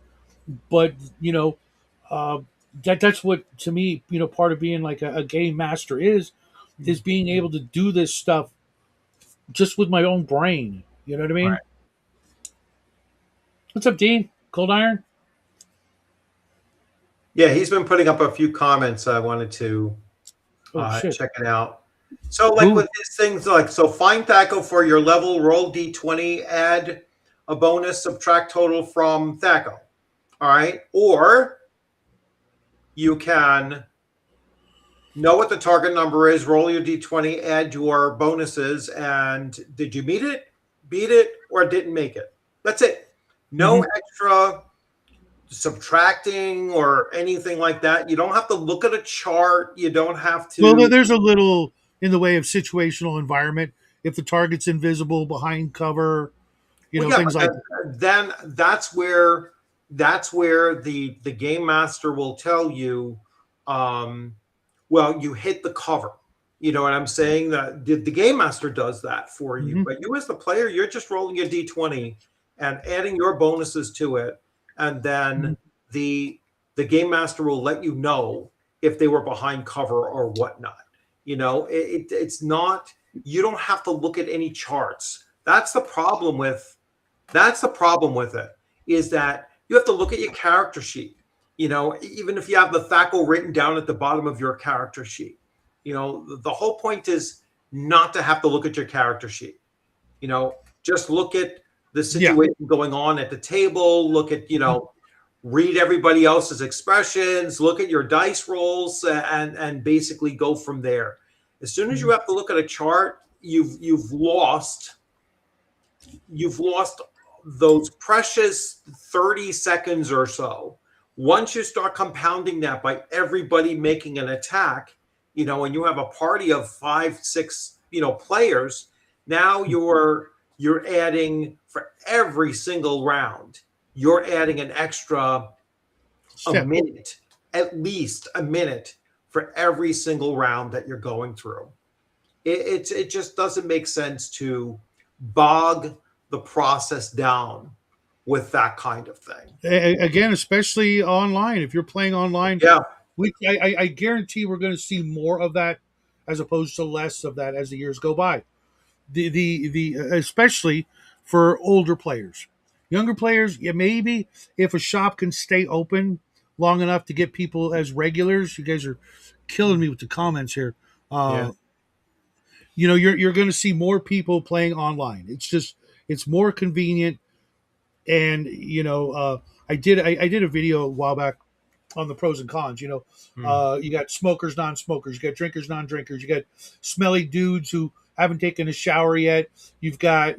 Speaker 1: but you know, uh, that's what to me, you know, part of being like a game master is being able to do this stuff just with my own brain. You know what I mean?
Speaker 2: right.
Speaker 1: What's up, Dean? Cold Iron?
Speaker 2: Yeah, he's been putting up a few comments. I wanted to
Speaker 1: Oh shit!
Speaker 2: check it out. So, like
Speaker 1: Who?
Speaker 2: with these things, like so, find Thaco for your level. Roll d20, add a bonus, subtract total from Thaco. All right, or you can know what the target number is, roll your d20, add your bonuses, and did you meet it, beat it, or didn't make it? That's it. No
Speaker 1: Mm-hmm.
Speaker 2: extra subtracting or anything like that. You don't have to look at a chart. You don't have
Speaker 1: Well,
Speaker 2: to.
Speaker 1: there's a little in the way of situational environment. If the target's invisible behind cover, you
Speaker 2: Well,
Speaker 1: know,
Speaker 2: yeah,
Speaker 1: things
Speaker 2: but
Speaker 1: like.
Speaker 2: then that's where the game master will tell you, well, you hit the cover. You know what I'm saying? That the game master does that for you,
Speaker 1: Hmm.
Speaker 2: but you as the player, you're just rolling your d20 and adding your bonuses to it, and then the the game master will let you know if they were behind cover or whatnot. You know, it's not. You don't have to look at any charts. That's the problem with it, is that you have to look at your character sheet. You know, even if you have the THACO written down at the bottom of your character sheet, you know, the whole point is not to have to look at your character sheet. You know, just look at the
Speaker 1: Yeah.
Speaker 2: situation going on at the table, look at, read everybody else's expressions, look at your dice rolls, and basically go from there. As soon as you
Speaker 1: Mhm.
Speaker 2: have to look at a chart, you've lost those precious 30 seconds or so. Once you start compounding that by everybody making an attack, and you have a party of 5, 6, players, now you're adding, for every single round, you're adding an extra a
Speaker 1: Step.
Speaker 2: minute, at least a minute for every single round that you're going through. It just doesn't make sense to bog the process down with that kind of thing.
Speaker 1: Again, especially online. If you're playing online,
Speaker 2: Yeah,
Speaker 1: I guarantee we're going to see more of that as opposed to less of that as the years go by. The especially for older players, younger players. Yeah, maybe if a shop can stay open long enough to get people as regulars. You guys are killing me with the comments here.
Speaker 2: yeah,
Speaker 1: You're going to see more people playing online. It's more convenient. And I did a video a while back on the pros and cons.
Speaker 2: mm,
Speaker 1: You got smokers, non-smokers. You got drinkers, non-drinkers. You got smelly dudes who haven't taken a shower yet. You've got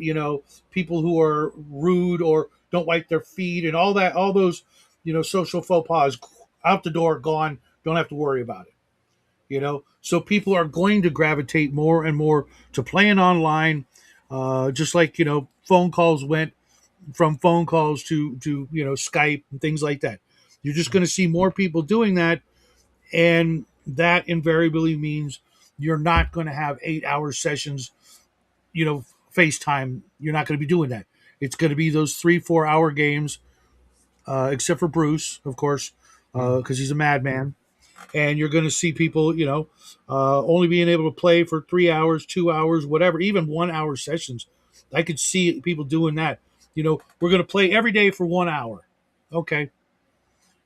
Speaker 1: people who are rude or don't wipe their feet and all that. All those social faux pas out the door, gone. Don't have to worry about it. So people are going to gravitate more and more to playing online, just like phone calls went from phone calls to Skype and things like that. You're just going to see more people doing that, and that invariably means you're not going to have 8 hour sessions. FaceTime. You're not going to be doing that. It's going to be those 3 4 hour games, except for Bruce, of course,
Speaker 2: mm,
Speaker 1: because he's a madman. And you're going to see people, only being able to play for 3 hours, 2 hours, whatever, even 1 hour sessions. I could see people doing that. We're going to play every day for 1 hour. Okay.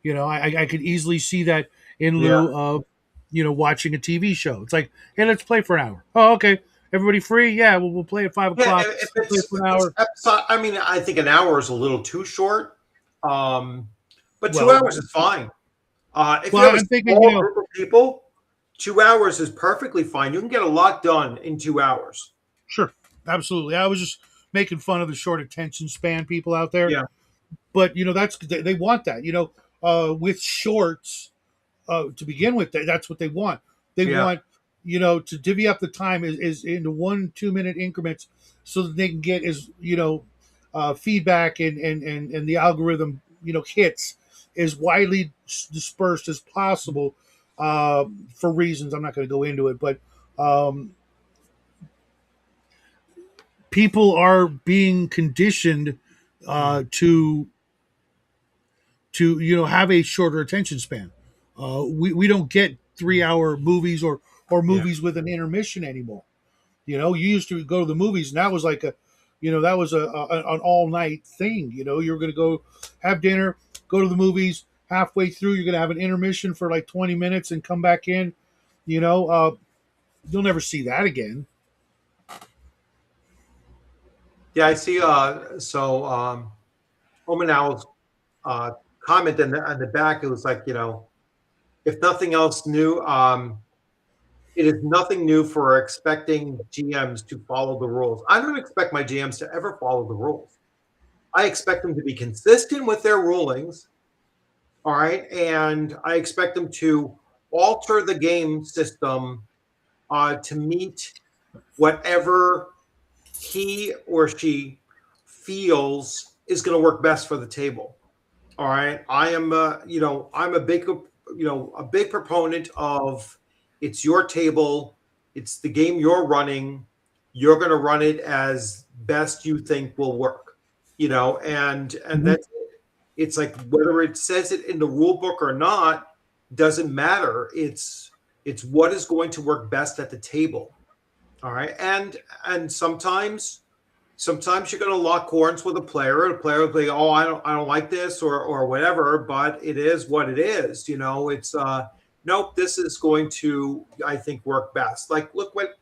Speaker 1: I could easily see that in
Speaker 2: yeah.
Speaker 1: lieu of, watching a TV show. It's like, hey, let's play for an hour. Oh, okay. Everybody free? Yeah, we'll play at 5 o'clock.
Speaker 2: If
Speaker 1: We'll play
Speaker 2: it's
Speaker 1: for
Speaker 2: if
Speaker 1: an
Speaker 2: it's
Speaker 1: hour.
Speaker 2: episode, I mean, I think an hour is a little too short, um, but two
Speaker 1: Well,
Speaker 2: hours is fine. If you have a
Speaker 1: I'm thinking,
Speaker 2: small group of people, 2 hours is perfectly fine. You can get a lot done in 2 hours.
Speaker 1: sure, absolutely. I was just making fun of the short attention span people out there.
Speaker 2: Yeah,
Speaker 1: But that's they want that. With shorts to begin with, that's what they want. They
Speaker 2: yeah.
Speaker 1: want to divvy up the time is into 1 2 minute increments, so that they can get as feedback and the algorithm hits as widely dispersed as possible, for reasons I'm not going to go into it. But um, people are being conditioned
Speaker 2: Mm,
Speaker 1: to have a shorter attention span. We don't get 3 hour movies or
Speaker 2: yeah.
Speaker 1: movies with an intermission anymore. You used to go to the movies, and that was like that was an all night thing. You were going to go have dinner, go to the movies. Halfway through, you're going to have an intermission for like 20 minutes and come back in. You know, uh, you'll never see that again.
Speaker 2: Yeah, I see. Omanow's uh, comment in the back, it was like, if nothing else new, it is nothing new for expecting GMs to follow the rules. I don't expect my GMs to ever follow the rules. I expect them to be consistent with their rulings. All right. And I expect them to alter the game system to meet whatever he or she feels is going to work best for the table. All right. I'm a big proponent of, it's your table, It's the game you're running. You're going to run it as best you think will work, and
Speaker 1: Mhm.
Speaker 2: that's it. It's like whether it says it in the rule book or not doesn't matter. It's what is going to work best at the table. All right, and sometimes you're going to lock horns with a player. A player will be, oh, I don't like this or whatever. But it is what it is. It's nope. This is going to, I think, work best. Like, look what.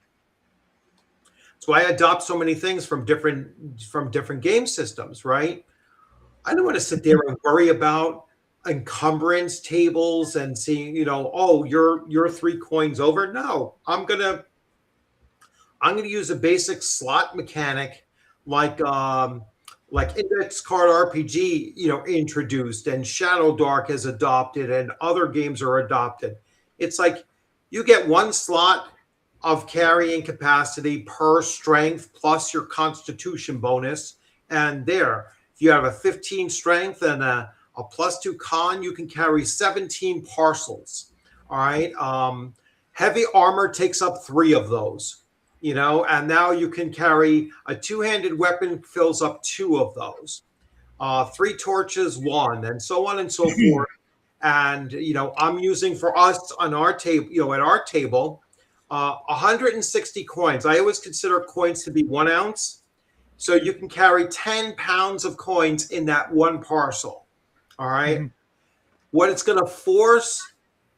Speaker 2: So I adopt so many things from different game systems, right? I don't want to sit there and worry about encumbrance tables and seeing, oh, you're 3 coins over. No, I'm gonna use a basic slot mechanic like Index Card RPG, introduced and Shadow Dark has adopted and other games are adopted. It's like you get one slot of carrying capacity per strength plus your constitution bonus. And there, if you have a 15 strength and a +2 con, you can carry 17 parcels. All right. Heavy armor takes up 3 of those, and now you can carry a two-handed weapon, fills up 2 of those. 3 torches, 1, and so on and so forth. And I'm using for us on our table, at our table, 160 coins. I always consider coins to be 1 ounce, so you can carry 10 pounds of coins in that one parcel. All right.
Speaker 1: Mhm.
Speaker 2: What it's going to force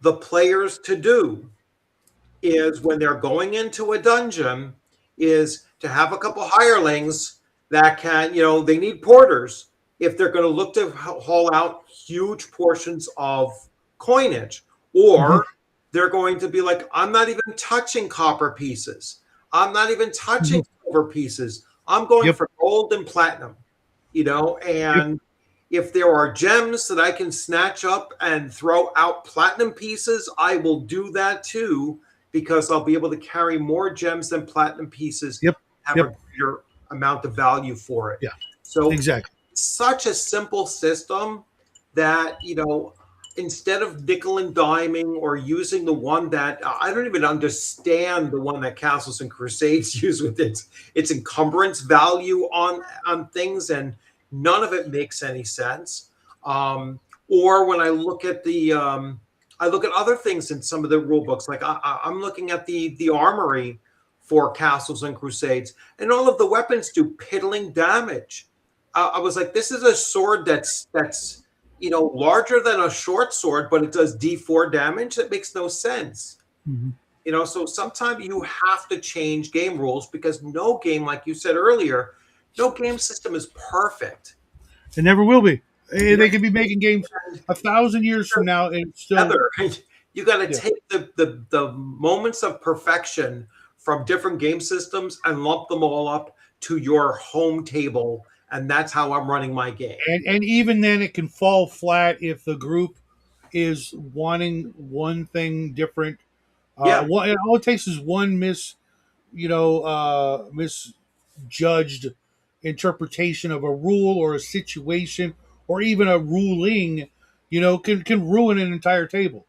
Speaker 2: the players to do is when they're going into a dungeon is to have a couple hirelings that can, they need porters if they're going to look to haul out huge portions of coinage,
Speaker 1: Mhm.
Speaker 2: or they're going to be like, I'm not even touching copper pieces. I'm not even touching
Speaker 1: Mhm.
Speaker 2: silver pieces. I'm going
Speaker 1: Yep.
Speaker 2: for gold and platinum,
Speaker 1: Yep.
Speaker 2: and if there are gems that I can snatch up and throw out platinum pieces, I will do that too, because I'll be able to carry more gems than platinum pieces,
Speaker 1: Yep.
Speaker 2: have a
Speaker 1: Yep.
Speaker 2: greater amount of value for it.
Speaker 1: Yeah.
Speaker 2: So
Speaker 1: Exactly.
Speaker 2: it's such a simple system that, instead of nickel and diming or using the one that I don't even understand, the one that Castles and Crusades use with its encumbrance value on things, and none of it makes any sense. Or when I look at other things in some of the rule books, like I'm looking at the armory for Castles and Crusades, and all of the weapons do piddling damage. I was like, this is a sword that's larger than a short sword, but it does D4 damage. That makes no sense.
Speaker 1: Mhm.
Speaker 2: So sometimes you have to change game rules because no game, like you said earlier, no game system is perfect.
Speaker 1: It never will be.
Speaker 2: You
Speaker 1: They could be making games 1,000 years from now, and it's still,
Speaker 2: together. You got to
Speaker 1: yeah.
Speaker 2: take the moments of perfection from different game systems and lump them all up to your home table, and that's how I'm running my game.
Speaker 1: And even then, it can fall flat if the group is wanting one thing different.
Speaker 2: Yeah,
Speaker 1: All it takes is one misjudged interpretation of a rule or a situation or even a ruling, can ruin an entire table.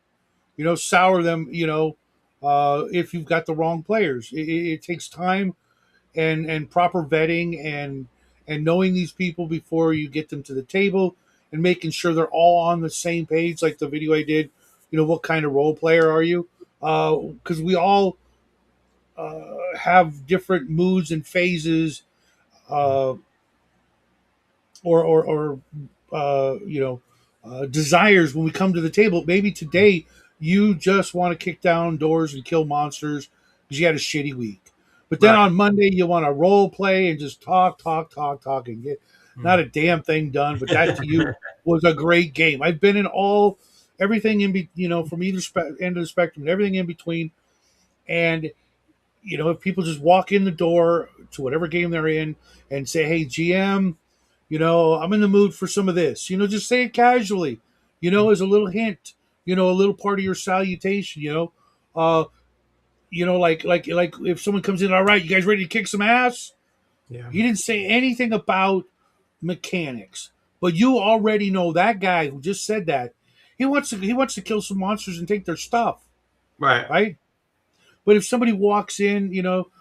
Speaker 1: Sour them. If you've got the wrong players, it takes time and proper vetting and knowing these people before you get them to the table and making sure they're all on the same page. Like the video I did, what kind of role player are you? Because we all have different moods and phases, uh, or desires when we come to the table. Maybe today you just want to kick down doors and kill monsters because you had a shitty week. But then
Speaker 2: right.
Speaker 1: on Monday you want to role play and just talk, and get not
Speaker 2: Mm.
Speaker 1: a damn thing done. But that to you was a great game. I've been in everything from either end of the spectrum and everything in between. And if people just walk in the door to whatever game they're in and say, "Hey, GM, I'm in the mood for some of this," just say it casually, as a little hint, a little part of your salutation, uh, like if someone comes in, all right, you guys ready to kick some ass?
Speaker 2: Yeah.
Speaker 1: He didn't say anything about mechanics, but you already know that guy who just said that he wants to kill some monsters and take their stuff,
Speaker 2: Right.
Speaker 1: right? But if somebody walks in, to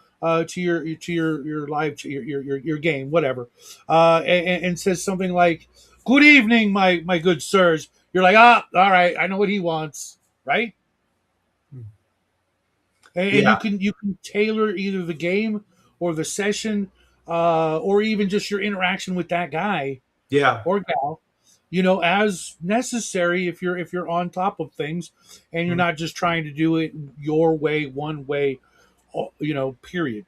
Speaker 1: your live your game, whatever, and says something like, "Good evening, my good sirs," you're like, "Ah, all right, I know what he wants," right? And
Speaker 2: Yeah,
Speaker 1: you can tailor either the game or the session, or even just your interaction with that guy
Speaker 2: yeah,
Speaker 1: or gal, as necessary if you're on top of things, and you're
Speaker 2: mm,
Speaker 1: not just trying to do it your way, one way, period.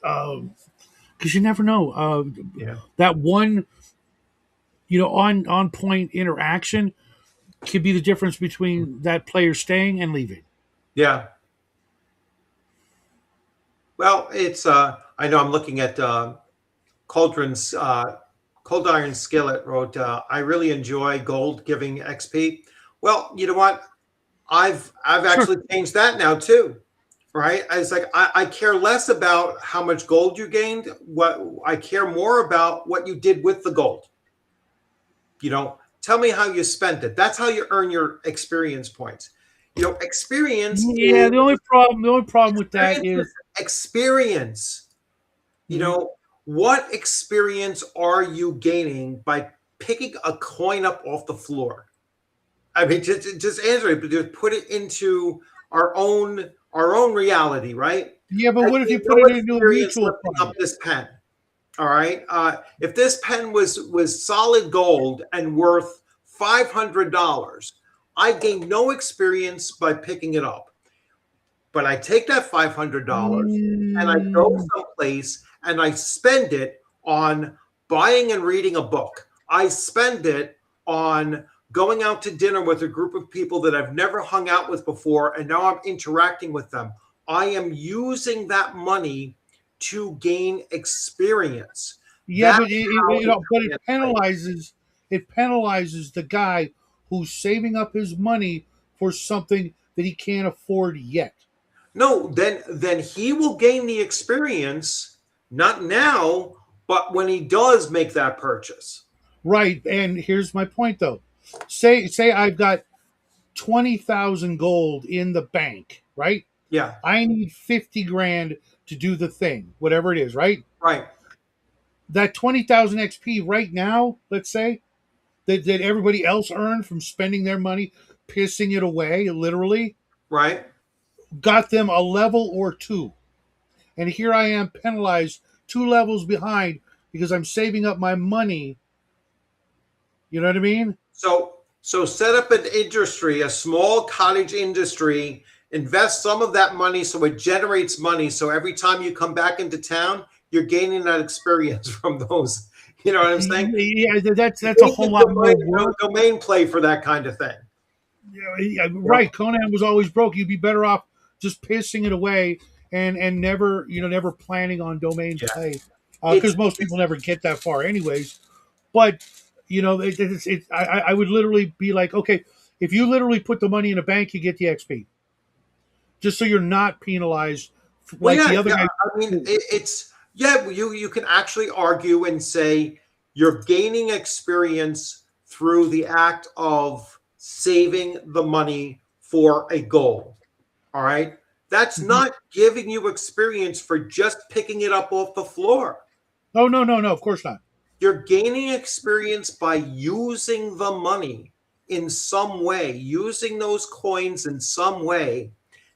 Speaker 1: Because you never know,
Speaker 2: yeah,
Speaker 1: that one, on point interaction could be the difference between that player staying and leaving.
Speaker 2: yeah. Well, it's I know I'm looking at Cauldron's Cold Iron Skillet wrote, I really enjoy gold giving XP. Well, you know what? I've
Speaker 1: Sure.
Speaker 2: actually changed that now too. Right? I was like, I care less about how much gold you gained. What I care more about what you did with the gold. Tell me how you spent it. That's how you earn your experience points. Experience
Speaker 1: Yeah,
Speaker 2: is
Speaker 1: the only problem with that
Speaker 2: experience is
Speaker 1: is,
Speaker 2: experience. You
Speaker 1: mhm,
Speaker 2: know, what experience are you gaining by picking a coin up off the floor? I mean, just answer it, but just put it into our own reality, right?
Speaker 1: yeah, but
Speaker 2: I
Speaker 1: what if you
Speaker 2: gained
Speaker 1: put
Speaker 2: no
Speaker 1: it into a
Speaker 2: experience
Speaker 1: mutual
Speaker 2: lifting up
Speaker 1: fund?
Speaker 2: this pen. All right. If this pen was solid gold and worth $500, I gained no experience by picking it up. But I take that $500 and I go
Speaker 1: Mm,
Speaker 2: someplace and I spend it on buying and reading a book. I spend it on going out to dinner with a group of people that I've never hung out with before, and now I'm interacting with them. I am using that money to gain experience.
Speaker 1: yeah,
Speaker 2: That's
Speaker 1: but
Speaker 2: how
Speaker 1: it
Speaker 2: experience plays.
Speaker 1: penalizes the guy who's saving up his money for something that he can't afford yet.
Speaker 2: No, then he will gain the experience, not now, but when he does make that purchase.
Speaker 1: Right. And here's my point though. Say I've got 20,000 gold in the bank, right?
Speaker 2: Yeah,
Speaker 1: I need 50 grand to do the thing, whatever it is, right?
Speaker 2: right,
Speaker 1: That 20,000 XP right now, let's say, that everybody else earned from spending their money, pissing it away, literally,
Speaker 2: right.
Speaker 1: got them a level or two. And here I am penalized 2 levels behind because I'm saving up my money. You know what I mean?
Speaker 2: So set up an industry, a small cottage industry, invest some of that money so it generates money. So every time you come back into town, you're gaining that experience from those. You know what I'm saying?
Speaker 1: Yeah, that's a
Speaker 2: Make
Speaker 1: whole
Speaker 2: the
Speaker 1: lot more work.
Speaker 2: domain play for that kind of thing.
Speaker 1: Yeah,
Speaker 2: You know?
Speaker 1: right. Conan was always broke. You'd be better off just pissing it away and never planning on domain
Speaker 2: Yeah.
Speaker 1: play,
Speaker 2: It's
Speaker 1: because most people never get that far, anyways. But I would literally be like, okay, if you literally put the money in a bank, you get the XP, just so you're not penalized
Speaker 2: Well,
Speaker 1: like
Speaker 2: yeah,
Speaker 1: the other
Speaker 2: yeah.
Speaker 1: guy.
Speaker 2: I mean, it's yeah. You can actually argue and say you're gaining experience through the act of saving the money for a goal. All right, that's
Speaker 1: Mhm.
Speaker 2: not giving you experience for just picking it up off the floor.
Speaker 1: Oh, no, no, no, of course not.
Speaker 2: You're gaining experience by using the money in some way, using those coins in some way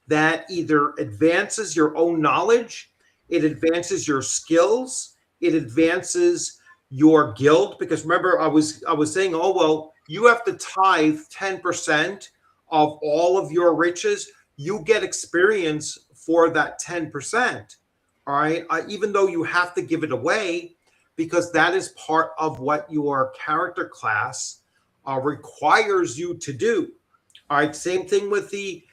Speaker 2: that either advances your own knowledge, it advances your skills, it advances your guild. Because remember, I was saying, oh well, you have to tithe 10% of all of your riches. You get experience for that 10%. All right. Even though you have to give it away, because that is part of what your character class requires you to do. All right. Same thing with the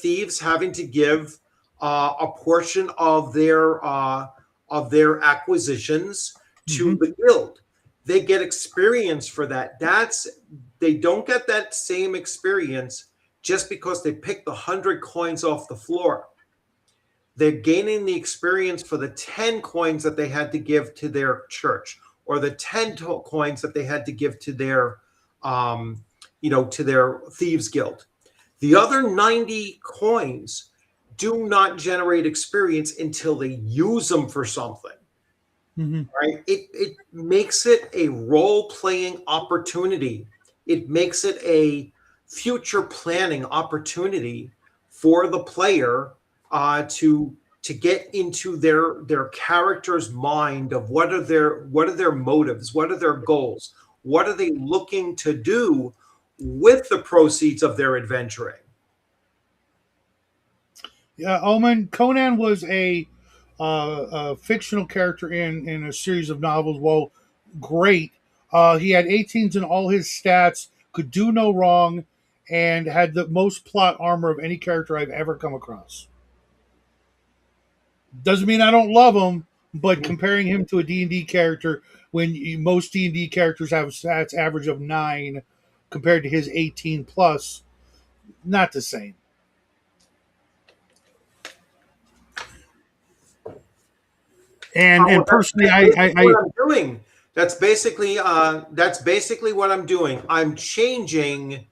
Speaker 2: thieves having to give a portion of their acquisitions to
Speaker 1: Hmm.
Speaker 2: the guild. They get experience for that. They don't get that same experience just because they picked the 100 coins off the floor. They're gaining the experience for the 10 coins that they had to give to their church, or the 10 coins that they had to give to their thieves guild. The other 90 coins do not generate experience until they use them for something.
Speaker 1: Hmm.
Speaker 2: Right? It makes it a role playing opportunity. It makes it a future planning opportunity for the player to get into their character's mind of what are their motives, what are their goals, what are they looking to do with the proceeds of their adventuring.
Speaker 1: Yeah, Omen Conan was a fictional character in a series of novels. Well, great. He had 18s in all his stats, could do no wrong, and had the most plot armor of any character I've ever come across. Doesn't mean I don't love him, but comparing him to a D&D character when most D&D characters have stats average of 9 compared to his 18 plus, not the same. And
Speaker 2: Oh,
Speaker 1: personally,
Speaker 2: that's basically what I'm doing. That's basically what I'm doing. I'm changing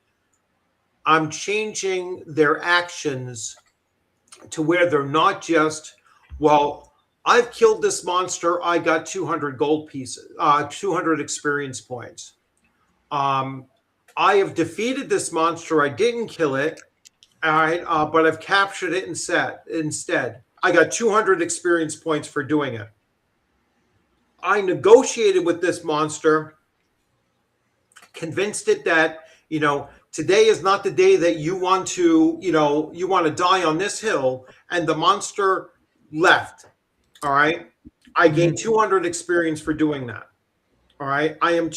Speaker 2: their actions to where they're not just, well, I've killed this monster, I got 200 gold pieces, 200 experience points. Um, I have defeated this monster, I didn't kill it, all right, but I've captured it instead. I got 200 experience points for doing it. I negotiated with this monster, convinced it that, today is not the day that you want to, you want to die on this hill, and the monster left. All right. I gained
Speaker 1: Mhm.
Speaker 2: 200 experience for doing that. All right. I am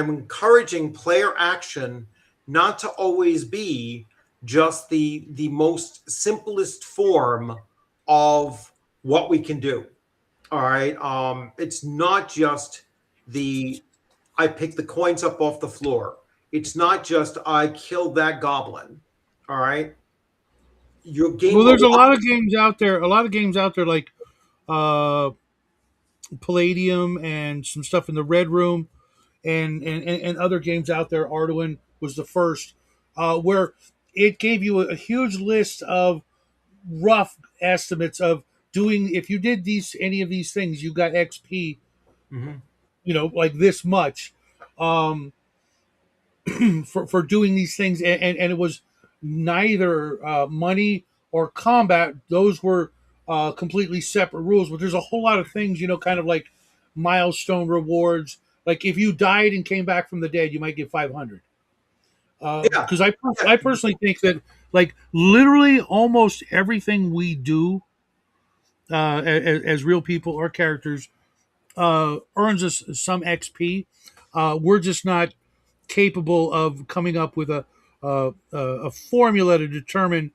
Speaker 2: encouraging player action not to always be just the most simplest form of what we can do. All right. It's not just the I picked the coins up off the floor. It's not just I killed that goblin. All right. You gain
Speaker 1: Well, there's a lot
Speaker 2: velocity.
Speaker 1: of games out there. A lot of games out there like uh, Palladium and some stuff in the Red Room, and other games out there. Arduin was the first, where it gave you a huge list of rough estimates of doing. If you did these any of these things, you got XP.
Speaker 2: Mhm.
Speaker 1: Like this much. Um, for doing these things, and it was neither money or combat. Those were completely separate rules. But there's a whole lot of things, kind of like milestone rewards. Like if you died and came back from the dead, you might get 500.
Speaker 2: Yeah.
Speaker 1: Because I
Speaker 2: Yeah.
Speaker 1: personally think that like literally almost everything we do as real people or characters earns us some XP. We're just not capable of coming up with a formula to determine,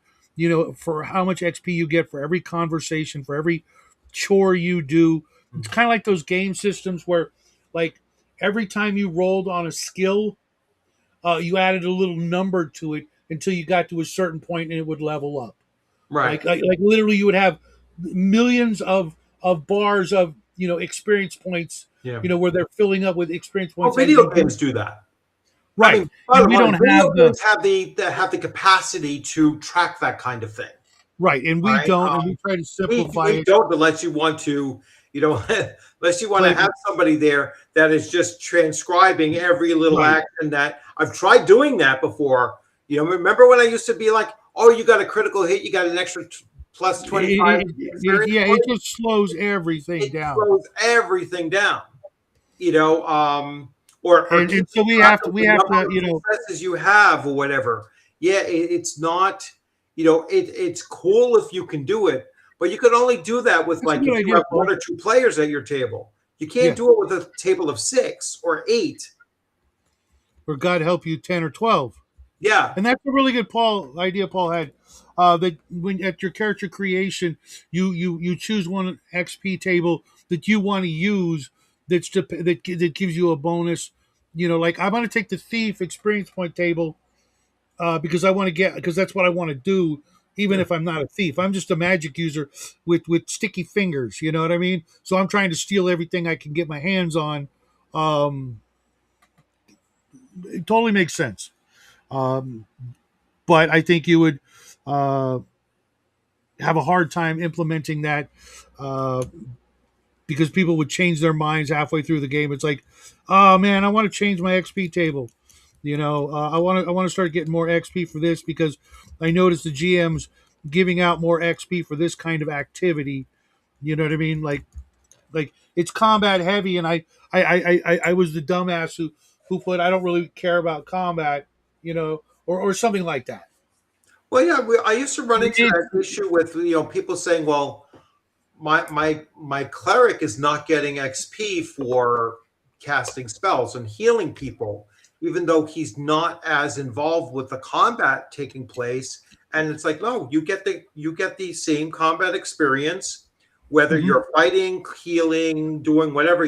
Speaker 1: for how much XP you get for every conversation, for every chore you do. It's kind of like those game systems where, like, every time you rolled on a skill, you added a little number to it until you got to a certain point and it would level up.
Speaker 2: Right.
Speaker 1: Like literally, you would have millions of bars of experience points.
Speaker 2: Yeah.
Speaker 1: Where they're filling up with experience
Speaker 2: Well,
Speaker 1: points as
Speaker 2: video
Speaker 1: you do.
Speaker 2: games do that. I
Speaker 1: Right,
Speaker 2: mean,
Speaker 1: and
Speaker 2: bottom
Speaker 1: we
Speaker 2: line,
Speaker 1: don't
Speaker 2: video
Speaker 1: have the
Speaker 2: games have the capacity to track that kind of thing.
Speaker 1: right, and
Speaker 2: All
Speaker 1: we
Speaker 2: right.
Speaker 1: don't, and we try to simplify
Speaker 2: We
Speaker 1: it.
Speaker 2: don't unless you want to, unless you want to
Speaker 1: Play
Speaker 2: have somebody there that is just transcribing every little
Speaker 1: right.
Speaker 2: action that I've tried doing that before. Remember when I used to be like, oh, you got a critical hit, you got an extra plus 25 experience
Speaker 1: Yeah, it
Speaker 2: points.
Speaker 1: just slows everything
Speaker 2: It
Speaker 1: down,
Speaker 2: slows everything down. you know, um, or
Speaker 1: and
Speaker 2: keeping
Speaker 1: so we
Speaker 2: track
Speaker 1: have to
Speaker 2: of
Speaker 1: we
Speaker 2: the
Speaker 1: have
Speaker 2: number
Speaker 1: to
Speaker 2: of successes you have or whatever. Yeah, it's not, it's cool if you can do it, but you can only do that with
Speaker 1: That's a
Speaker 2: like
Speaker 1: good
Speaker 2: if you
Speaker 1: idea,
Speaker 2: have one
Speaker 1: Paul.
Speaker 2: or two players at your table. You can't
Speaker 1: Yeah,
Speaker 2: do it with a table of 6 or 8.
Speaker 1: or God help you, 10 or 12.
Speaker 2: Yeah,
Speaker 1: And that's a really good Paul idea Paul had. That when at your character creation, you choose one XP table that you want to use. That gives you a bonus. Like I'm going to take the thief experience point table because I want to get because that's what I want to do. Even
Speaker 2: yeah,
Speaker 1: if I'm not a thief, I'm just a magic user with sticky fingers. You know what I mean? So I'm trying to steal everything I can get my hands on. Um, it totally makes sense. Um, but I think you would. have a hard time implementing that, uh, because people would change their minds halfway through the game. It's like, oh man, I want to change my XP table. I want to start getting more XP for this because I noticed the GM's giving out more XP for this kind of activity. You know what I mean? Like it's combat heavy, and I was the dumbass who put I don't really care about combat, or something like that.
Speaker 2: Well, yeah, I used to run into
Speaker 1: It,
Speaker 2: that issue with people saying, "Well, my cleric is not getting XP for casting spells and healing people, even though he's not as involved with the combat taking place." And it's like, no, you get the same combat experience, whether
Speaker 1: Mhm.
Speaker 2: you're fighting, healing, doing whatever.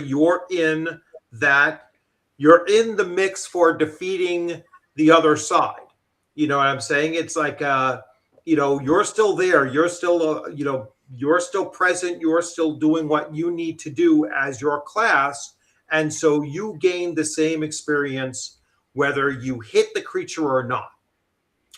Speaker 2: That you're in the mix for defeating the other side. You know what I'm saying? It's like you're still there. You're still present. You're still doing what you need to do as your class. And so you gain the same experience whether you hit the creature or not.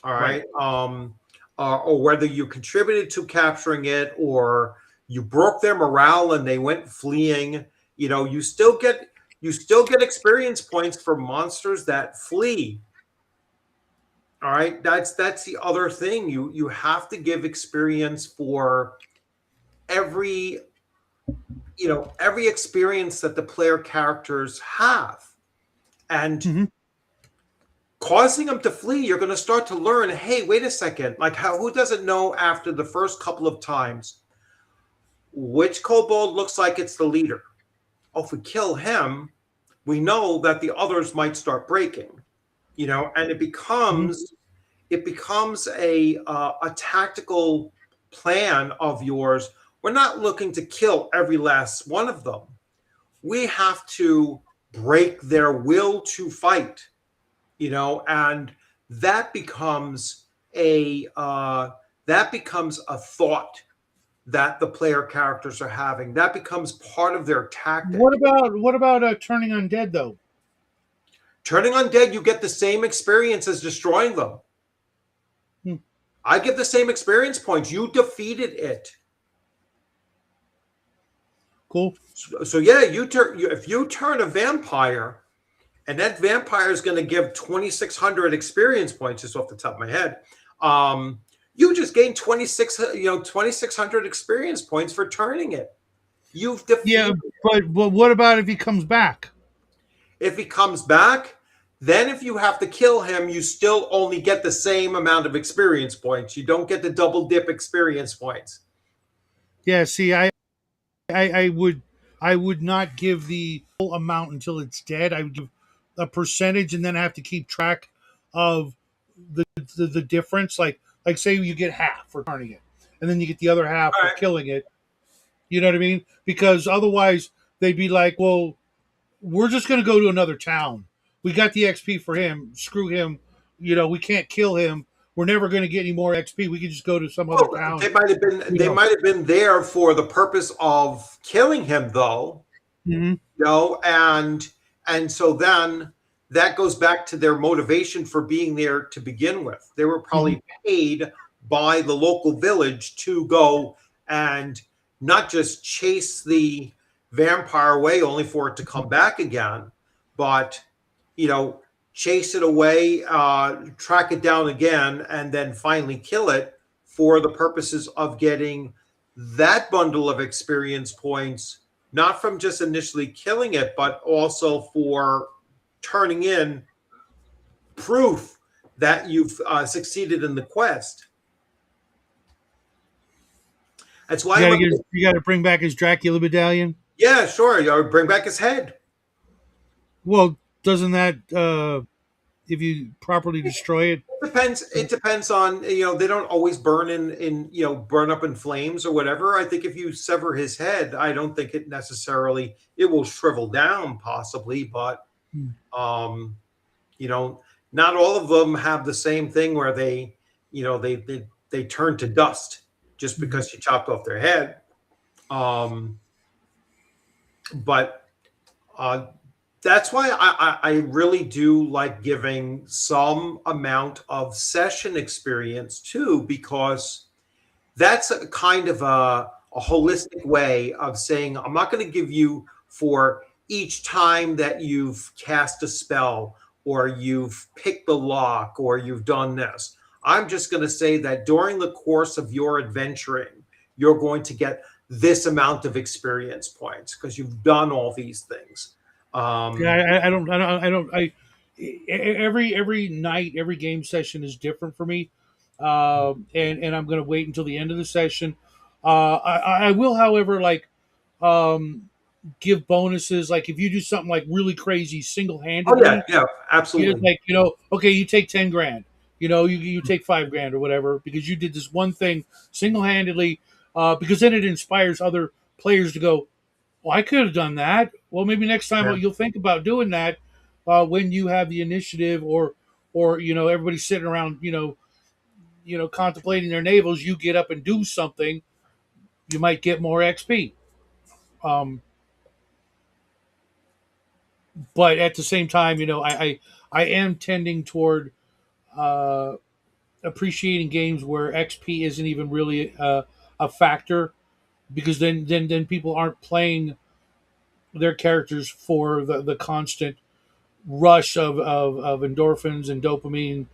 Speaker 2: All
Speaker 1: Right.
Speaker 2: right. Or whether you contributed to capturing it or you broke their morale and they went fleeing. You still get experience points for monsters that flee. All right, that's the other thing. You have to give experience for every every experience that the player characters have, and
Speaker 1: Hmm.
Speaker 2: causing them to flee. You're going to start to learn. Hey, wait a second. Like, who doesn't know after the first couple of times which kobold looks like it's the leader? Oh, if we kill him, we know that the others might start breaking. And it
Speaker 1: Hmm.
Speaker 2: becomes a tactical plan of yours. We're not looking to kill every last one of them. We have to break their will to fight, and that becomes a thought that the player characters are having. That becomes part of their
Speaker 1: What
Speaker 2: tactic.
Speaker 1: about what about turning undead though?
Speaker 2: Turning undead, you get the same experience as destroying them.
Speaker 1: Hmm.
Speaker 2: I give the same experience points. You defeated it.
Speaker 1: Cool.
Speaker 2: So yeah, if you turn a vampire, and that vampire is going to give 2,600 experience points, just off the top of my head. You just gained 2,600 experience points for turning it. You've
Speaker 1: Yeah,
Speaker 2: defeated.
Speaker 1: but what about if he comes back?
Speaker 2: If he comes back, then if you have to kill him, you still only get the same amount of experience points. You don't get the double dip experience points.
Speaker 1: Yeah, see, I would not give the full amount until it's dead. I would give a percentage, and then I have to keep track of the difference. Like say you get half for turning it, and then you get the other half
Speaker 2: All
Speaker 1: for
Speaker 2: right.
Speaker 1: killing it. You know what I mean? Because otherwise they'd be like, well, we're just going to go to another town. We got the XP for him. Screw him. We can't kill him. We're never going to get any more XP. We could just go to some other
Speaker 2: Well,
Speaker 1: town.
Speaker 2: they might have been
Speaker 1: You
Speaker 2: they
Speaker 1: know.
Speaker 2: might have been there for the purpose of killing him, though.
Speaker 1: Hmm.
Speaker 2: And so then that goes back to their motivation for being there to begin with. They were
Speaker 1: Hmm.
Speaker 2: probably paid by the local village to go and not just chase the vampire away only for it to come back again, but you know chase it away, track it down again, and then finally kill it for the purposes of getting that bundle of experience points, not from just initially killing it, but also for turning in proof that you've succeeded in the quest. That's why
Speaker 1: You
Speaker 2: I'm
Speaker 1: got
Speaker 2: a
Speaker 1: to get. You got to bring back his Dracula medallion.
Speaker 2: yeah, sure. Bring back his head.
Speaker 1: Well, doesn't that if you properly destroy it?
Speaker 2: Depends. It depends on they don't always burn in burn up in flames or whatever. I think if you sever his head, I don't think it will shrivel down possibly, but
Speaker 1: Hmm.
Speaker 2: um you know not all of them have the same thing where they turn to dust just
Speaker 1: Mhm.
Speaker 2: because you chopped off their head. um but uh that's why I really do like giving some amount of session experience too, because that's a kind of a holistic way of saying, I'm not going to give you for each time that you've cast a spell or you've picked the lock or you've done this. I'm just going to say that during the course of your adventuring, you're going to get this amount of experience points because you've done all these things.
Speaker 1: Yeah,
Speaker 2: Um,
Speaker 1: every night, every game session is different for me, and I'm going to wait until the end of the session. I will, however, like um, give bonuses. Like if you do something like really crazy single
Speaker 2: oh yeah,
Speaker 1: handedly,
Speaker 2: yeah,
Speaker 1: you just
Speaker 2: absolutely.
Speaker 1: like okay, you take 10 grand. You take 5 grand or whatever because you did this one thing single handedly. Because then it inspires other players to go, well, I could have done that. Well, maybe next time
Speaker 2: Yeah.
Speaker 1: you'll think about doing that when you have the initiative, or everybody's sitting around, contemplating their navels. You get up and do something. You might get more XP. Um, but at the same time, I am tending toward uh, appreciating games where XP isn't even really a factor because then people aren't playing their characters for the constant rush of endorphins and dopamine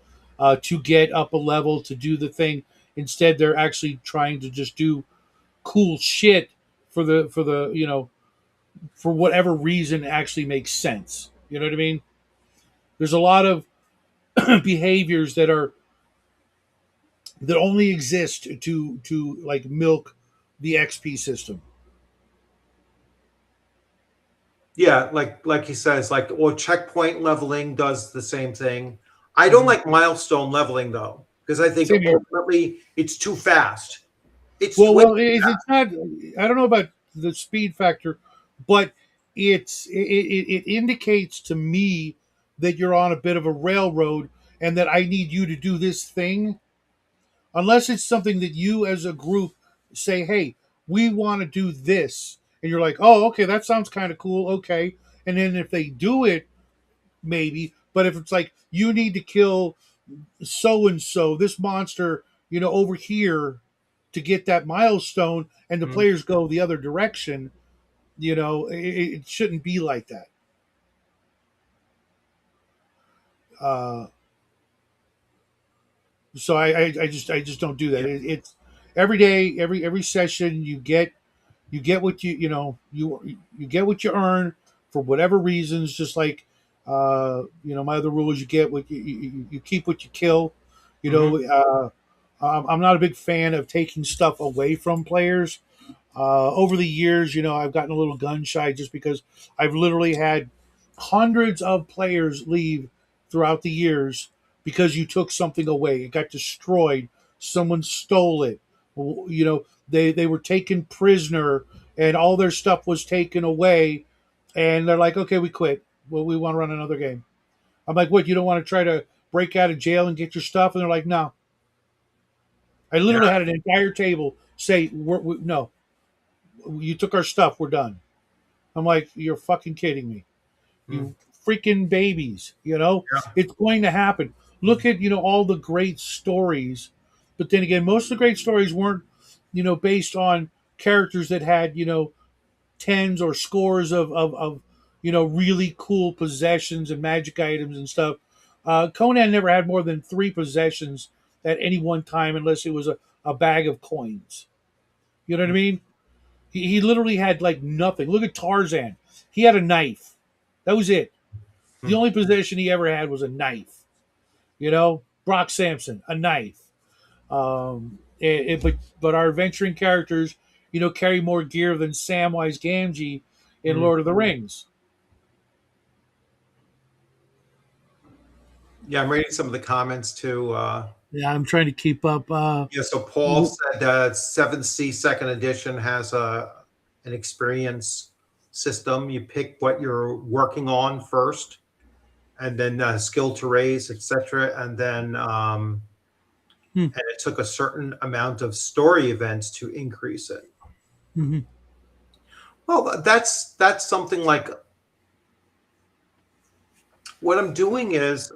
Speaker 1: to get up a level to do the thing. Instead, they're actually trying to just do cool shit for whatever reason actually makes sense. You know what I mean? There's a lot of behaviors that only exist to like milk the XP system.
Speaker 2: Yeah, like he says, like or checkpoint leveling does the same thing. I don't
Speaker 1: Mhm.
Speaker 2: like milestone leveling though, because I think
Speaker 1: Same here.
Speaker 2: ultimately it's too fast. It's
Speaker 1: Well,
Speaker 2: way
Speaker 1: well, it's not. I don't know about the speed factor, but it indicates to me that you're on a bit of a railroad, and that I need you to do this thing. Unless it's something that you as a group say, "Hey, we want to do this," and you're like, "Oh, okay, that sounds kind of cool." Okay, and then if they do it, maybe. But if it's like you need to kill so and so, this monster, over here to get that milestone, and the
Speaker 2: Mhm.
Speaker 1: players go the other direction, it shouldn't be like that. Uh, so I just don't do that.
Speaker 2: Yeah.
Speaker 1: It's every day, every session, you get what you get what you earn for whatever reasons. Just like my other rule is you get what you keep what you kill. You
Speaker 2: Hmm.
Speaker 1: know, I'm not a big fan of taking stuff away from players. Over the years, I've gotten a little gun shy just because I've literally had hundreds of players leave throughout the years because you took something away. It got destroyed. Someone stole it. They were taken prisoner and all their stuff was taken away. And they're like, okay, we quit. Well, we want to run another game. I'm like, what? You don't want to try to break out of jail and get your stuff? And they're like, no. I
Speaker 2: Yeah.
Speaker 1: literally had an entire table say, no, you took our stuff. We're done. I'm like, you're fucking kidding me.
Speaker 2: Mm.
Speaker 1: You freaking babies.
Speaker 2: Yeah.
Speaker 1: It's going to happen. Look at, all the great stories. But then again, most of the great stories weren't, based on characters that had, tens or scores of really cool possessions and magic items and stuff. Conan never had more than three possessions at any one time unless it was a bag of coins. You know what I mean? He literally had like nothing. Look at Tarzan. He had a knife. That was it. The
Speaker 2: Mm.
Speaker 1: only possession he ever had was a knife. Brock Sampson, a knife. But our adventuring characters, carry more gear than Samwise Gamgee in
Speaker 2: Mm.
Speaker 1: Lord of the Rings.
Speaker 2: Yeah, I'm reading some of the comments too.
Speaker 1: Yeah, I'm trying to keep up.
Speaker 2: Yeah, so Paul said Seventh Sea Second Edition has an experience system. You pick what you're working on first, and then skill to raise, etc.
Speaker 1: Hmm.
Speaker 2: And it took a certain amount of story events to increase it.
Speaker 1: Hmm.
Speaker 2: Well, that's something like what I'm doing is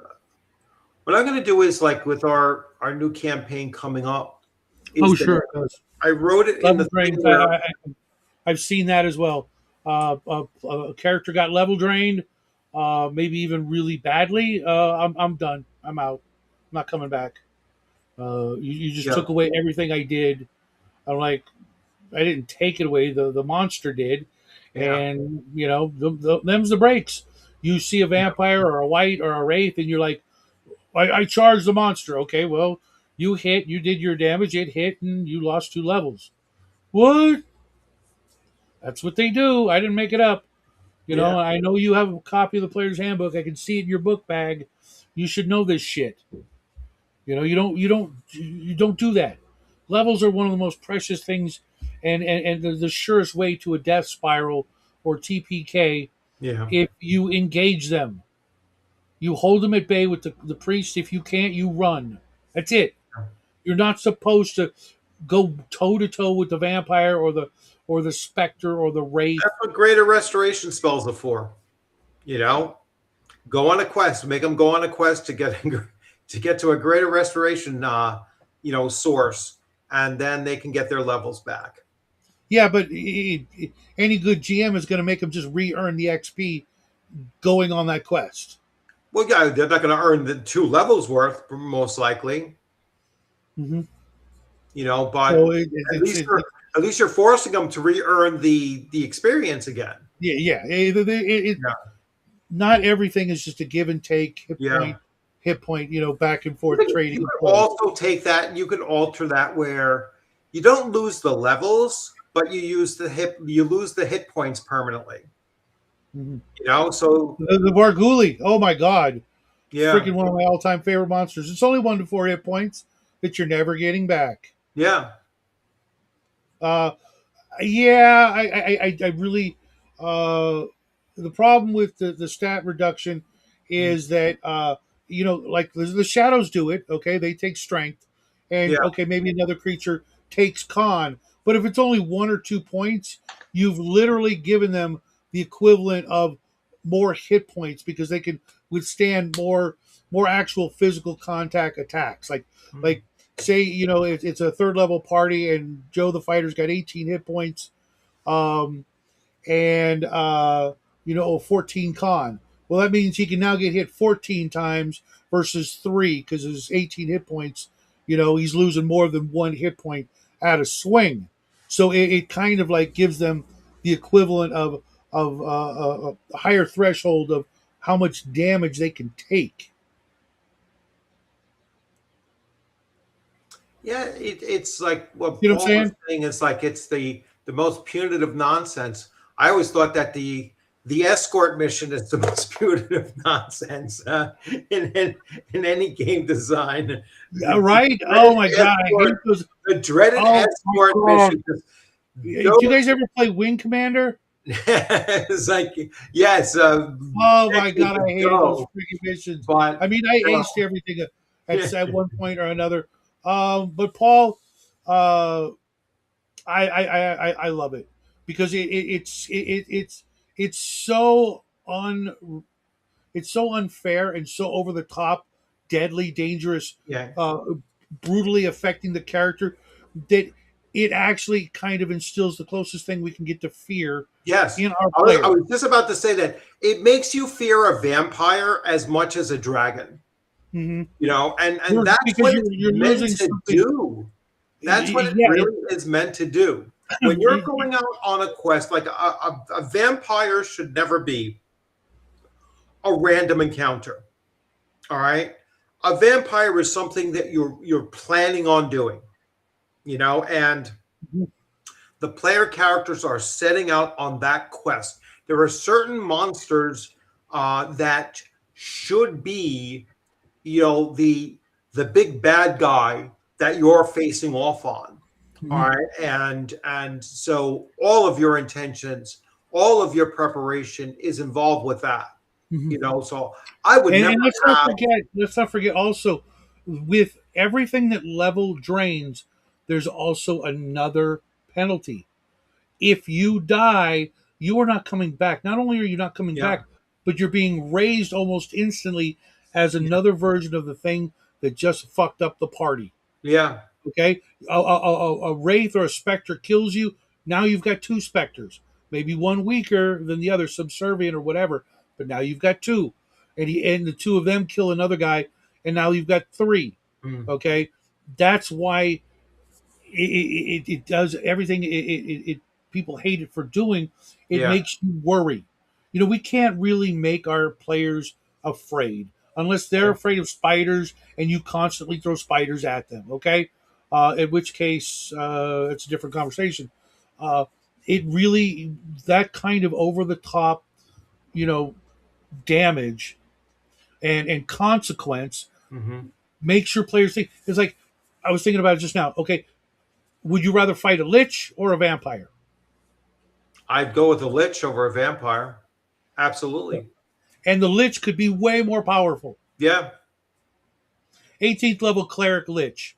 Speaker 2: what I'm going to do is like with our new campaign coming up.
Speaker 1: Oh,
Speaker 2: is the
Speaker 1: sure it does.
Speaker 2: I wrote it in
Speaker 1: Level
Speaker 2: the thing
Speaker 1: drains.
Speaker 2: where
Speaker 1: I've seen that as well. A character got level drained, maybe even really badly. I'm done. I'm out. I'm not coming back. You just
Speaker 2: yeah
Speaker 1: took away everything I did. I'm like, I didn't take it away. The monster did,
Speaker 2: yeah
Speaker 1: and them's the breaks. You see a vampire or a white or a wraith, and you're like, I charged the monster. Okay, well, you hit, you did your damage, it hit, and you lost 2 levels. What? That's what they do. I didn't make it up.
Speaker 2: yeah
Speaker 1: I know you have a copy of the player's handbook. I can see it in your book bag. You should know this shit. You don't do that. Levels are one of the most precious things, and the surest way to a death spiral or TPK
Speaker 2: yeah
Speaker 1: if you engage them. You hold them at bay with the priest. If you can't, you run. That's it. You're not supposed to go toe to toe with the vampire or the specter or the wraith.
Speaker 2: that's what greater restoration spells are for. You know, go on a quest, make them go on a quest to get to get to a greater restoration, source, and then they can get their levels back.
Speaker 1: Yeah, but any good GM is going to make them just re-earn the XP going on that quest.
Speaker 2: Well, yeah, they're not going to earn the 2 levels worth, most likely.
Speaker 1: Hmm.
Speaker 2: But
Speaker 1: So
Speaker 2: at least you're forcing them to re-earn the experience again.
Speaker 1: yeah.
Speaker 2: Yeah,
Speaker 1: Not everything is just a give and take,
Speaker 2: yeah.
Speaker 1: hit point. Back and
Speaker 2: You
Speaker 1: forth
Speaker 2: could,
Speaker 1: trading
Speaker 2: you
Speaker 1: and
Speaker 2: could
Speaker 1: play.
Speaker 2: also take that. And you could alter that where you don't lose the levels, but you lose the hit points permanently.
Speaker 1: Hmm.
Speaker 2: So
Speaker 1: The Barguli, oh my god,
Speaker 2: yeah,
Speaker 1: freaking one of my all-time favorite monsters. It's only 1 to 4 hit points that you're never getting back.
Speaker 2: yeah,
Speaker 1: Uh, yeah, I really. Uh, the problem with the stat reduction
Speaker 2: mm,
Speaker 1: is that like the shadows do it. Okay, they take strength, and
Speaker 2: yeah,
Speaker 1: okay, maybe another creature takes con. But if it's only 1 or 2 points, you've literally given them the equivalent of more hit points because they can withstand more actual physical contact attacks.
Speaker 2: mm,
Speaker 1: Like say it's a third level party and Joe the fighter's got 18 hit points, um, and 14 con. Well, that means he can now get hit 14 times versus 3 because his 18 hit points. He's losing more than 1 hit point at a swing. So it kind of like gives them the equivalent of a higher threshold of how much damage they can take.
Speaker 2: yeah. It's like what
Speaker 1: You know what I'm
Speaker 2: Paul was
Speaker 1: saying?
Speaker 2: saying. It's like it's the most punitive nonsense. I always thought that the escort mission is the most punitive nonsense in any game design.
Speaker 1: Yeah,
Speaker 2: The
Speaker 1: right. Oh
Speaker 2: dreaded
Speaker 1: my god, I hate
Speaker 2: escort,
Speaker 1: those.
Speaker 2: the dreaded
Speaker 1: Oh my
Speaker 2: escort
Speaker 1: god.
Speaker 2: mission.
Speaker 1: Do you
Speaker 2: Those
Speaker 1: guys ever play Wing Commander?
Speaker 2: it's like yes,
Speaker 1: Oh my
Speaker 2: decades
Speaker 1: god, I hated those
Speaker 2: ago,
Speaker 1: freaking missions.
Speaker 2: but
Speaker 1: I mean, I
Speaker 2: uh,
Speaker 1: aced everything at one point or another. But Paul, uh, I love it because it's so it's so unfair and so over the top, deadly, dangerous,
Speaker 2: yeah.
Speaker 1: brutally affecting the character that it actually kind of instills the closest thing we can get to fear
Speaker 2: Yes,
Speaker 1: in our
Speaker 2: I
Speaker 1: player.
Speaker 2: was just about to say that it makes you fear a vampire as much as a dragon.
Speaker 1: Hmm.
Speaker 2: And that's
Speaker 1: Because
Speaker 2: what
Speaker 1: you're
Speaker 2: it's
Speaker 1: you're
Speaker 2: meant
Speaker 1: losing
Speaker 2: to
Speaker 1: something.
Speaker 2: do. That's what it
Speaker 1: Yeah,
Speaker 2: really is meant to do. When you're going out on a quest, like a vampire should never be a random encounter. All right, a vampire is something that you're planning on doing. And the player characters are setting out on that quest. There are certain monsters that should be, the big bad guy that you're facing off on. All
Speaker 1: Mhm.
Speaker 2: right, and so all of your intentions, all of your preparation is involved with that.
Speaker 1: Mhm.
Speaker 2: So I would never
Speaker 1: And
Speaker 2: have.
Speaker 1: let's not forget also with everything that level drains, there's also another penalty. If you die, you are not coming back. Not only are you not coming
Speaker 2: Yeah,
Speaker 1: back, but you're being raised almost instantly as
Speaker 2: yeah,
Speaker 1: another version of the thing that just fucked up the party.
Speaker 2: yeah,
Speaker 1: Okay, a wraith or a specter kills you. Now you've got two specters, maybe one weaker than the other, subservient or whatever. But now you've got two, and the two of them kill another guy, and now you've got three.
Speaker 2: Mm.
Speaker 1: Okay, that's why it does everything it people hate it for doing. It
Speaker 2: Yeah.
Speaker 1: makes you worry. We can't really make our players afraid unless they're afraid of spiders and you constantly throw spiders at them. Okay, in which case it's a different conversation. uh, it really, that kind of over the top, you know damage and consequence
Speaker 2: Hmm.
Speaker 1: makes your players think. It's like, I was thinking about it just now. Okay, would you rather fight a lich or a vampire?
Speaker 2: I'd go with a lich over a vampire. Absolutely.
Speaker 1: And the lich could be way more powerful.
Speaker 2: Yeah.
Speaker 1: 18th level cleric lich,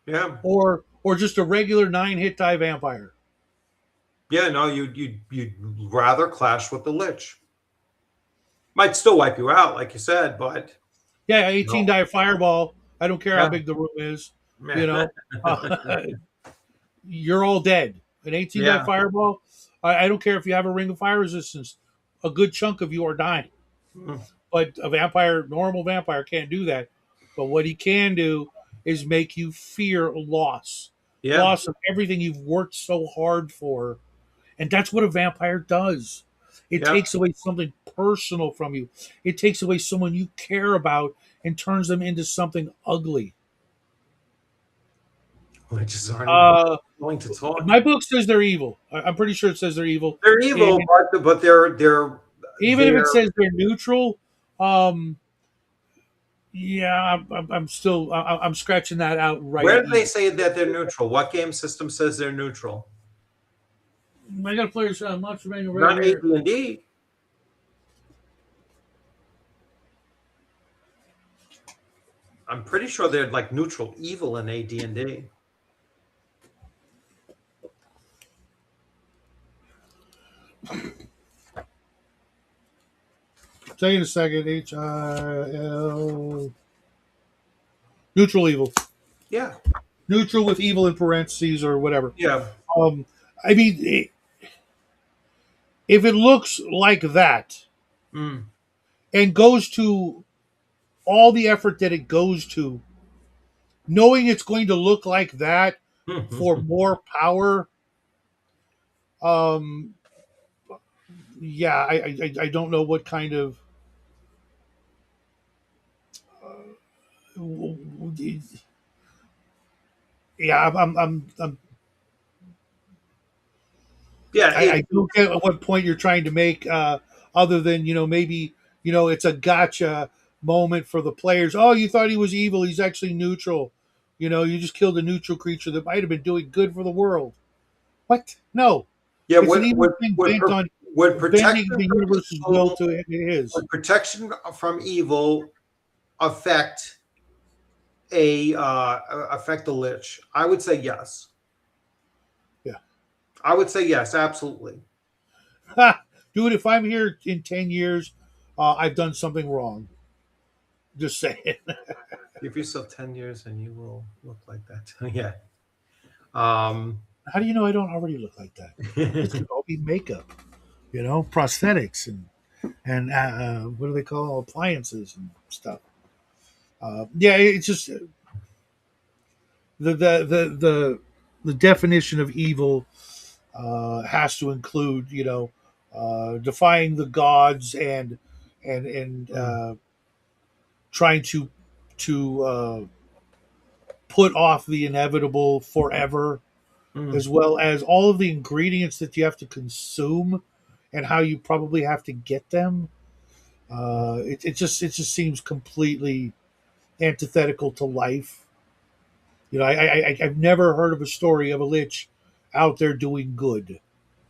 Speaker 2: Yeah.
Speaker 1: or just a regular 9 hit die vampire.
Speaker 2: Yeah. No, you'd rather clash with the lich. Might still wipe you out, like you said, but
Speaker 1: Yeah, 18
Speaker 2: no.
Speaker 1: die fireball. I don't care how
Speaker 2: Yeah.
Speaker 1: big the room is. You know, you're all dead. An 18 die
Speaker 2: Yeah.
Speaker 1: fireball. I don't care if you have a ring of fire resistance. A good chunk of you are dying.
Speaker 2: Mm.
Speaker 1: But a vampire, normal vampire, can't do that. But what he can do is make you fear loss,
Speaker 2: Yeah.
Speaker 1: loss of everything you've worked so hard for. And that's what a vampire does. It
Speaker 2: Yeah.
Speaker 1: takes away something personal from you. It takes away someone you care about and turns them into something ugly.
Speaker 2: Witches aren't even
Speaker 1: Uh,
Speaker 2: going to talk.
Speaker 1: my book says they're evil. I'm pretty sure it says they're evil.
Speaker 2: They're
Speaker 1: And
Speaker 2: evil, but
Speaker 1: even if it
Speaker 2: they're
Speaker 1: says they're neutral, um, yeah, I'm still I'm scratching that out right
Speaker 2: where
Speaker 1: at
Speaker 2: do they
Speaker 1: evil.
Speaker 2: say that they're neutral? What game system says they're neutral?
Speaker 1: I got a player's monster manual right
Speaker 2: Not
Speaker 1: here.
Speaker 2: AD&D. I'm pretty sure they're like neutral evil in AD&D.
Speaker 1: Tell you in a second. HIL neutral evil,
Speaker 2: Yeah.
Speaker 1: neutral with evil in parentheses or whatever.
Speaker 2: Yeah.
Speaker 1: Um, I mean, if it looks like that
Speaker 2: Mm.
Speaker 1: and goes to all the effort that it goes to, knowing it's going to look like that for more power, um, yeah, I don't know what kind of. Yeah,
Speaker 2: Yeah.
Speaker 1: I don't get what point you're trying to make, other than maybe it's a gotcha moment for the players. Oh, you thought he was evil? He's actually neutral. You just killed a neutral creature that might have been doing good for the world. What? No,
Speaker 2: Yeah.
Speaker 1: it's an evil thing bent on
Speaker 2: Would
Speaker 1: bending
Speaker 2: protection
Speaker 1: the
Speaker 2: from
Speaker 1: universe's will
Speaker 2: evil
Speaker 1: to his.
Speaker 2: would protection from evil affect affect the lich? I would say yes.
Speaker 1: Yeah.
Speaker 2: I would say yes, absolutely.
Speaker 1: Ha! Dude, if I'm here in 10 years, I've done something wrong. Just saying.
Speaker 2: Give yourself 10 years and you will look like that. Yeah. Um,
Speaker 1: How do you know I don't already look like that? This could all be makeup, prosthetics and what do they call appliances and stuff. Yeah, it's just the definition of evil has to include defying the gods and
Speaker 2: mm,
Speaker 1: trying to put off the inevitable forever,
Speaker 2: mm.
Speaker 1: as well as all of the ingredients that you have to consume and how you probably have to get them. It just seems completely antithetical to life. I've never heard of a story of a lich out there doing good.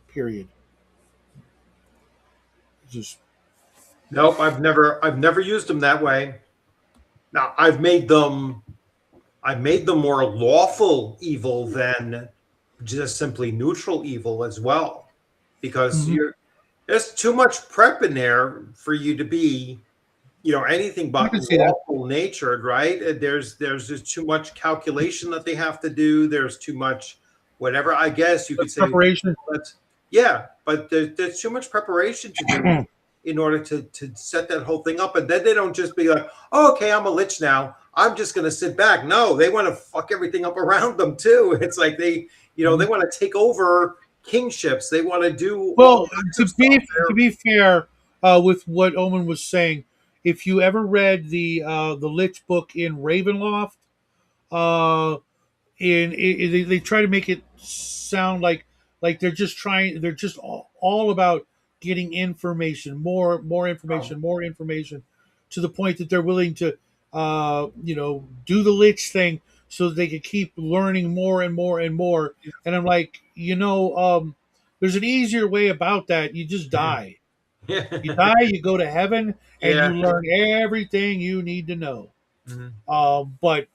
Speaker 1: Period. Just
Speaker 2: Nope, I've never used them that way. Now I've made them more lawful evil than just simply neutral evil as well, because
Speaker 1: Mhm.
Speaker 2: there's too much prep in there for you to be anything
Speaker 1: I
Speaker 2: but
Speaker 1: can see that.
Speaker 2: lawful natured, right? There's just too much calculation that they have to do. There's too much whatever. I guess you
Speaker 1: The
Speaker 2: could say
Speaker 1: preparation.
Speaker 2: that's yeah, but there's too much preparation to do in order to set that whole thing up. And then they don't just be like, oh, okay, I'm a lich now. I'm just gonna sit back. No, they want to fuck everything up around them too. It's like they want to take over kingships. They want to do all
Speaker 1: Well,
Speaker 2: kinds
Speaker 1: to
Speaker 2: of stuff.
Speaker 1: be fair, with what Omen was saying, if you ever read the Lich book in Ravenloft, uh, they try to make it sound like they're just all about getting information, more
Speaker 2: Oh,
Speaker 1: information, more information, to the point that they're willing to do the Lich thing so that they can keep learning more and more and more. And I'm like, there's an easier way about that. You just die. You
Speaker 2: yeah,
Speaker 1: die, you go to heaven, and you
Speaker 2: yeah.
Speaker 1: learn everything you need to know.
Speaker 2: Mhm.
Speaker 1: But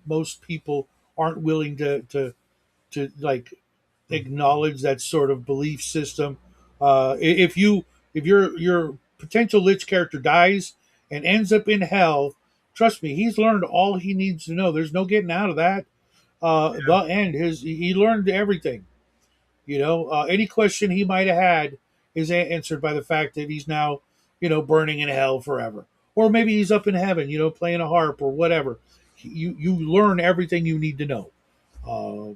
Speaker 1: most people aren't willing to like acknowledge that sort of belief system. If your potential lich character dies and ends up in hell, trust me, he's learned all he needs to know. There's no getting out of that. The end. He learned everything. Any question he might have had is answered by the fact that he's now, burning in hell forever, or maybe he's up in heaven, playing a harp or whatever. You learn everything you need to know. Uh,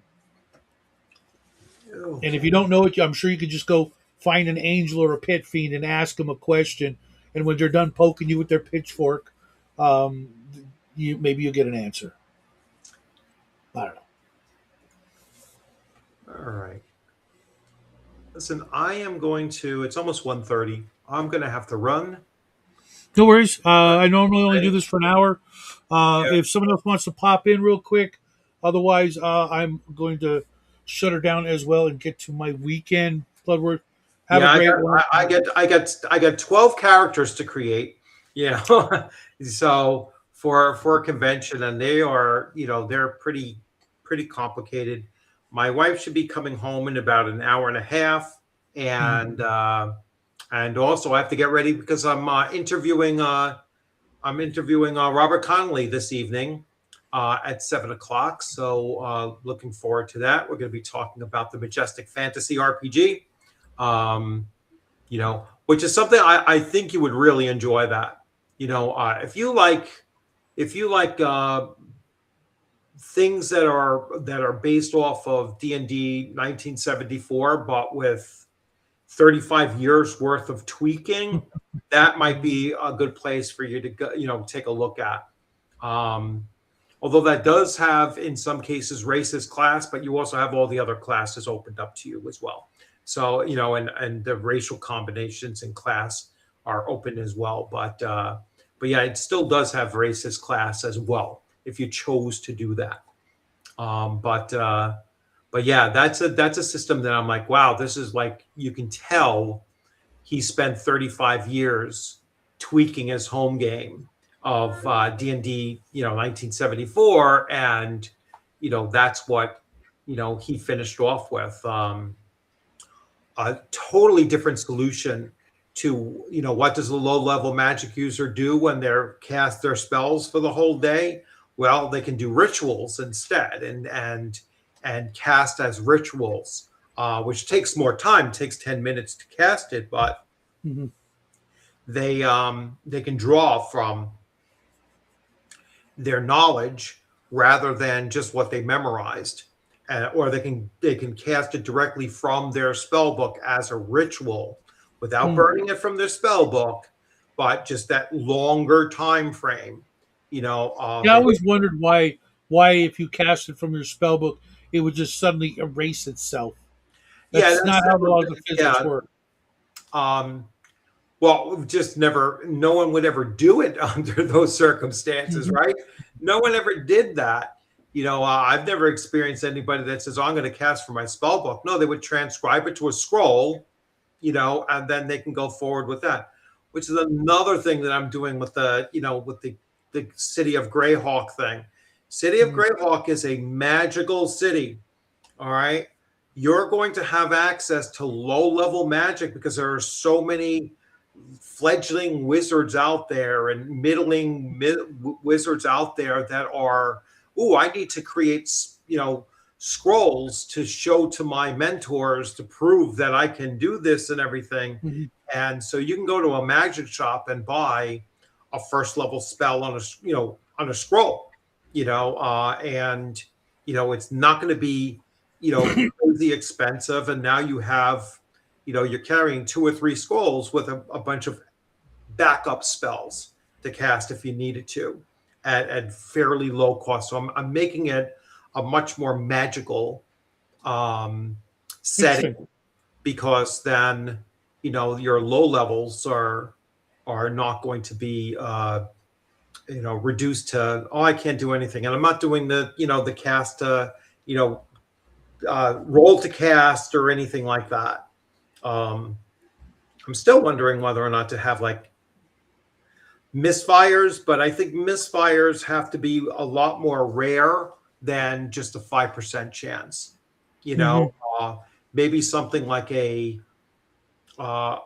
Speaker 1: and if
Speaker 2: Okay.
Speaker 1: you don't know it, I'm sure you could just go find an angel or a pit fiend and ask them a question. And when they're done poking you with their pitchfork, um, maybe you'll get an answer. I don't know.
Speaker 2: All right. Listen, I am going to. It's almost 1:30. I'm going to have to run.
Speaker 1: No worries. I normally only do
Speaker 2: Right?
Speaker 1: this for an hour.
Speaker 2: Yeah.
Speaker 1: If someone else wants to pop in real quick, otherwise, I'm going to shut her down as well and get to my weekend. Bloodworth, have a
Speaker 2: Yeah,
Speaker 1: great one.
Speaker 2: I got 12 characters to create, you know. So for a convention, and they're pretty complicated. My wife should be coming home in about an hour and a half,
Speaker 1: Mhm.
Speaker 2: and also I have to get ready because I'm interviewing Robert Connolly this evening at 7 o'clock. So looking forward to that. We're going to be talking about the Majestic Fantasy RPG, which is something I think you would really enjoy. That if you like things that are based off of D&D 1974, but with 35 years worth of tweaking, that might be a good place for you to go, take a look at. Um, Although that does have, in some cases, racist class, but you also have all the other classes opened up to you as well. So, and the racial combinations in class are open as well. But yeah, it still does have racist class as well if you chose to do that. But yeah, that's a system that I'm like, wow, this is like you can tell he spent 35 years tweaking his home game of D&D, 1974, and that's what he finished off with. A totally different solution to what does a low level magic user do when they're cast their spells for the whole day. Well, they can do rituals instead, and cast as rituals, which takes more time. It takes 10 minutes to cast it, but
Speaker 1: Mhm.
Speaker 2: they can draw from their knowledge rather than just what they memorized, or they can cast it directly from their spell book as a ritual without
Speaker 1: Mhm.
Speaker 2: burning it from their spell book, but just that longer time frame,
Speaker 1: Yeah, I
Speaker 2: of it.
Speaker 1: always wondered why if you cast it from your spell book, it would just suddenly erase itself.
Speaker 2: Yeah,
Speaker 1: That's
Speaker 2: that's
Speaker 1: not how the
Speaker 2: never
Speaker 1: laws of
Speaker 2: been.
Speaker 1: physics
Speaker 2: Yeah.
Speaker 1: work.
Speaker 2: Um, Well, just never, no one would ever do it under those circumstances,
Speaker 1: Mhm.
Speaker 2: right? No one ever did that. I've never experienced anybody that says, oh, I'm going to cast from my spell book. No, they would transcribe it to a scroll, and then they can go forward with that, which is another thing that I'm doing with the City of Greyhawk thing. City of
Speaker 1: Mhm.
Speaker 2: Greyhawk is a magical city. All right. You're going to have access to low level magic because there are so many fledgling wizards out there and wizards out there that are, oh, I need to create, scrolls to show to my mentors to prove that I can do this and everything.
Speaker 1: Mhm.
Speaker 2: And so you can go to a magic shop and buy a first level spell on a scroll, and it's not going to be crazy expensive. And now you have, you're carrying two or three scrolls with a bunch of backup spells to cast if you needed to at fairly low cost. So I'm making it a much more magical setting,
Speaker 1: Interesting.
Speaker 2: because then your low levels are not going to be reduced to, oh, I can't do anything, and I'm not doing the cast you know roll to cast or anything like that. um I'm still wondering whether or not to have like misfires, but I think misfires have to be a lot more rare than just a 5% chance. You know,
Speaker 1: Hmm.
Speaker 2: uh, maybe something like uh,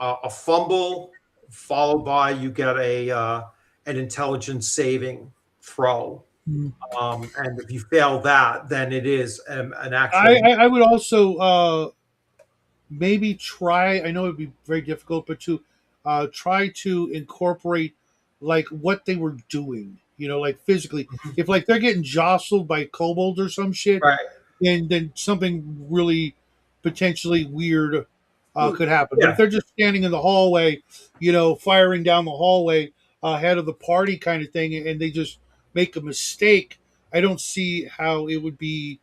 Speaker 2: a fumble followed by you get an intelligence saving throw, and if you fail that, then it is an
Speaker 1: I,
Speaker 2: actual.
Speaker 1: I I would also maybe try. I know it'd be very difficult, but to try to incorporate like what they were doing. Like physically, if like they're getting jostled by kobolds or some shit,
Speaker 2: Right.
Speaker 1: then something really potentially weird
Speaker 2: Well,
Speaker 1: could happen. But if
Speaker 2: yeah.
Speaker 1: they're just standing in the hallway, firing down the hallway ahead of the party kind of thing, and they just make a mistake, I don't see how it would be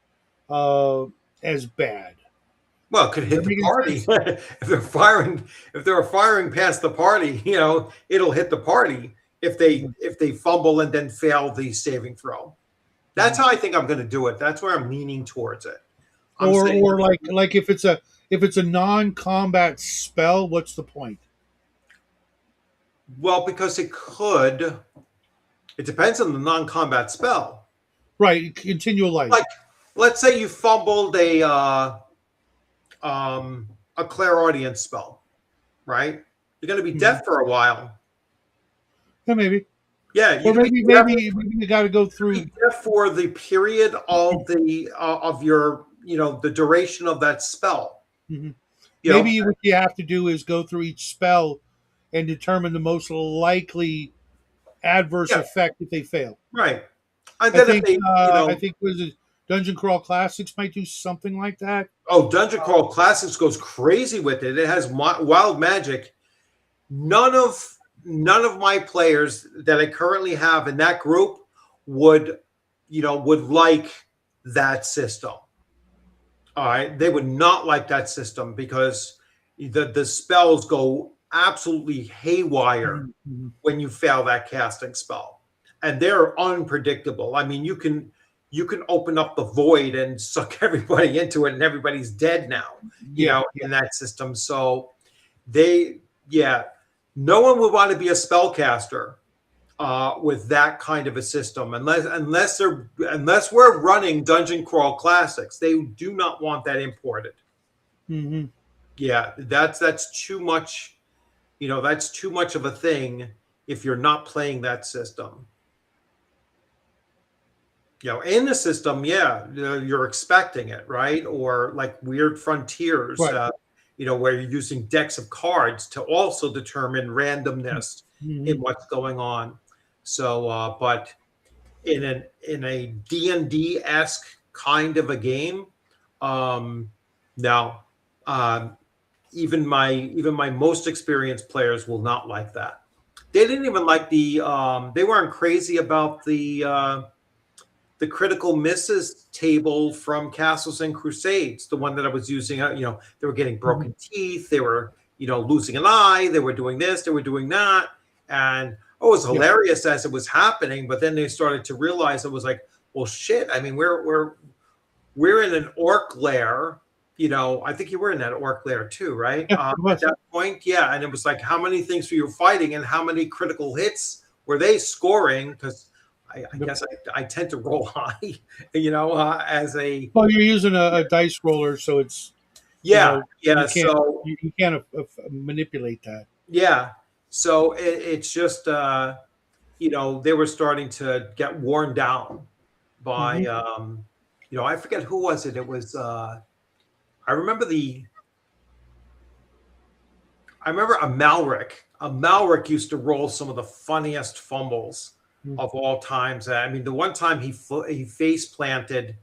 Speaker 1: uh, as bad.
Speaker 2: Well, it could
Speaker 1: Is that
Speaker 2: hit the
Speaker 1: making
Speaker 2: party.
Speaker 1: sense?
Speaker 2: If they're firing past the party, it'll hit the party if they
Speaker 1: Mhm.
Speaker 2: if they fumble and then fail the saving throw. That's
Speaker 1: Mhm.
Speaker 2: how I think I'm going to do it. That's where I'm leaning towards it. I'm saying,
Speaker 1: Or like if it's a non-combat spell, what's the point?
Speaker 2: well, because it depends on the non-combat spell.
Speaker 1: Right, continual life.
Speaker 2: Like, let's say you fumbled a clairaudience spell, right? You're going to be
Speaker 1: Mhm.
Speaker 2: deaf for a while.
Speaker 1: Yeah, maybe.
Speaker 2: Yeah,
Speaker 1: Or
Speaker 2: you're going to
Speaker 1: maybe
Speaker 2: be deaf.
Speaker 1: maybe you got to go through.
Speaker 2: Be there for the period of your the duration of that spell.
Speaker 1: Mhm.
Speaker 2: You know,
Speaker 1: Maybe what you have to do is go through each spell and determine the most likely adverse
Speaker 2: yeah,
Speaker 1: effect if they fail.
Speaker 2: right. And
Speaker 1: I
Speaker 2: then if
Speaker 1: think
Speaker 2: they,
Speaker 1: I think was it Dungeon Crawl Classics might do something like that.
Speaker 2: Dungeon Crawl Classics goes crazy with it. It has wild magic. None of none of my players that I currently have in that group would would like that system. All right, they would not like that system because the spells go absolutely haywire
Speaker 1: Mhm, mhm.
Speaker 2: when you fail that casting spell, and they're unpredictable. I mean, you can open up the void and suck everybody into it, and everybody's dead now.
Speaker 1: Yeah,
Speaker 2: In that system. So they, yeah, no one would want to be a spellcaster with that kind of a system, unless we're running Dungeon Crawl Classics. They do not want that imported.
Speaker 1: hmm
Speaker 2: Yeah, that's too much. That's too much of a thing if you're not playing that system. In the system, yeah, you're expecting it, right? Or like Weird Frontiers,
Speaker 1: right.
Speaker 2: where you're using decks of cards to also determine randomness in
Speaker 1: Hmm.
Speaker 2: what's going on. So, but in a D&D esque kind of a game, um, no, um, even my most experienced players will not like that. They didn't even like they weren't crazy about the critical misses table from Castles and Crusades, the one that I was using. They were getting
Speaker 1: Hmm.
Speaker 2: broken teeth, they were losing an eye, they were doing this, they were doing that, and it was
Speaker 1: Yeah.
Speaker 2: hilarious as it was happening. But then they started to realize it was like, well, shit. I mean, we're in an orc lair. I think you were in that orc lair too, right?
Speaker 1: Yeah, it
Speaker 2: At
Speaker 1: was.
Speaker 2: that point, yeah. And it was like, how many things were you fighting, and how many critical hits were they scoring? Because I
Speaker 1: Yep.
Speaker 2: guess I tend to roll high, as a,
Speaker 1: Well, you're using a dice roller, so it's
Speaker 2: yeah, yeah.
Speaker 1: you can't
Speaker 2: So
Speaker 1: you can't manipulate that.
Speaker 2: Yeah. So it's just they were starting to get worn down by
Speaker 1: Hmm.
Speaker 2: I forget who was it. It was I remember the I remember a Malric. A Malric used to roll some of the funniest fumbles of all times. I mean, the one time he face planted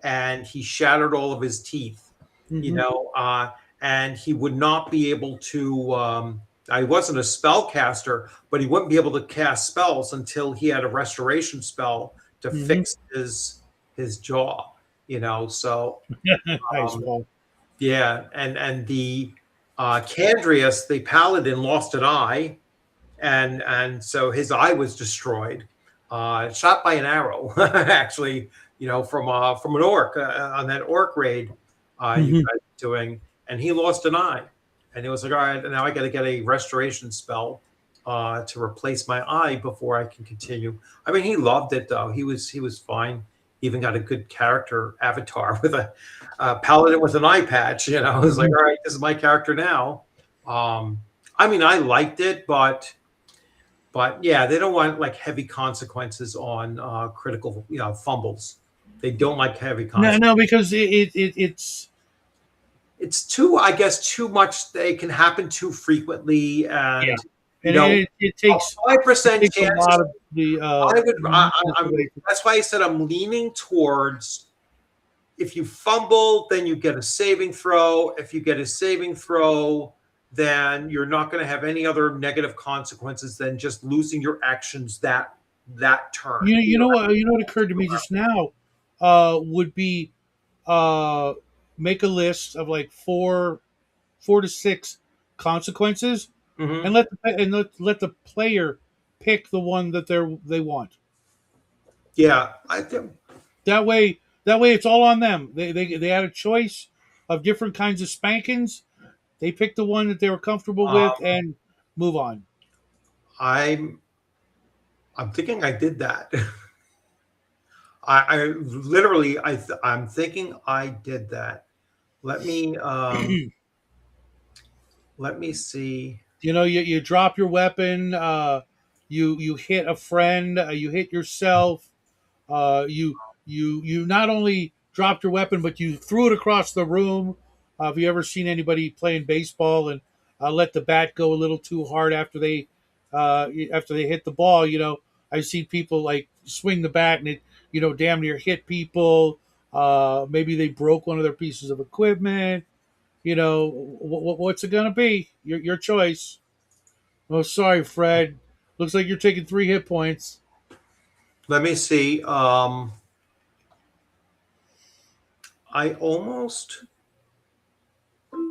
Speaker 2: and he shattered all of his teeth, you
Speaker 1: Hmm.
Speaker 2: know, and he would not be able to. I wasn't a spellcaster, but he wouldn't be able to cast spells until he had a restoration spell to
Speaker 1: Hmm.
Speaker 2: fix his jaw. So
Speaker 1: Nice,
Speaker 2: um,
Speaker 1: Paul.
Speaker 2: yeah, and the Candrius, the paladin, lost an eye, and so his eye was destroyed, shot by an arrow, actually, from an orc on that orc raid you
Speaker 1: Hmm.
Speaker 2: guys were doing, and he lost an eye, and it was like, all right, now I got to get a restoration spell to replace my eye before I can continue. I mean, he loved it though. He was fine. He even got a good character avatar with a paladin with an eye patch. It was like,
Speaker 1: Hmm.
Speaker 2: all right, this is my character now. Um, I mean, I liked it, but yeah, they don't want like heavy consequences on critical, fumbles. They don't like heavy
Speaker 1: No,
Speaker 2: consequences.
Speaker 1: no, because it's
Speaker 2: It's too, I guess, too much. They can happen too frequently,
Speaker 1: yeah,
Speaker 2: and you
Speaker 1: and
Speaker 2: know,
Speaker 1: it
Speaker 2: a
Speaker 1: takes
Speaker 2: 5%
Speaker 1: a lot
Speaker 2: chance.
Speaker 1: of the
Speaker 2: I would.
Speaker 1: uniqueness
Speaker 2: I'm.
Speaker 1: away from.
Speaker 2: That's why I said I'm leaning towards. If you fumble, then you get a saving throw. If you get a saving throw, then you're not going to have any other negative consequences than just losing your actions that turn.
Speaker 1: You know what occurred to me just now would be uh make a list of like four to six consequences and
Speaker 2: Hmm.
Speaker 1: let the player pick the one that they want.
Speaker 2: Yeah, I think.
Speaker 1: That way it's all on them. They had a choice of different kinds of spankings. They picked the one that they were comfortable with
Speaker 2: Um,
Speaker 1: and move on.
Speaker 2: I'm. I'm thinking I did that. I literally. I'm thinking I did that. Let me. Let me see.
Speaker 1: You drop your weapon, you hit a friend, you hit yourself, you not only dropped your weapon but you threw it across the room. Have you ever seen anybody playing baseball and let the bat go a little too hard after they hit the ball? I've seen people like swing the bat and it damn near hit people. Maybe they broke one of their pieces of equipment. What's it gonna be? Your choice. Oh, sorry, Fred. Looks like you're taking 3 hit points.
Speaker 2: Let me see. I almost.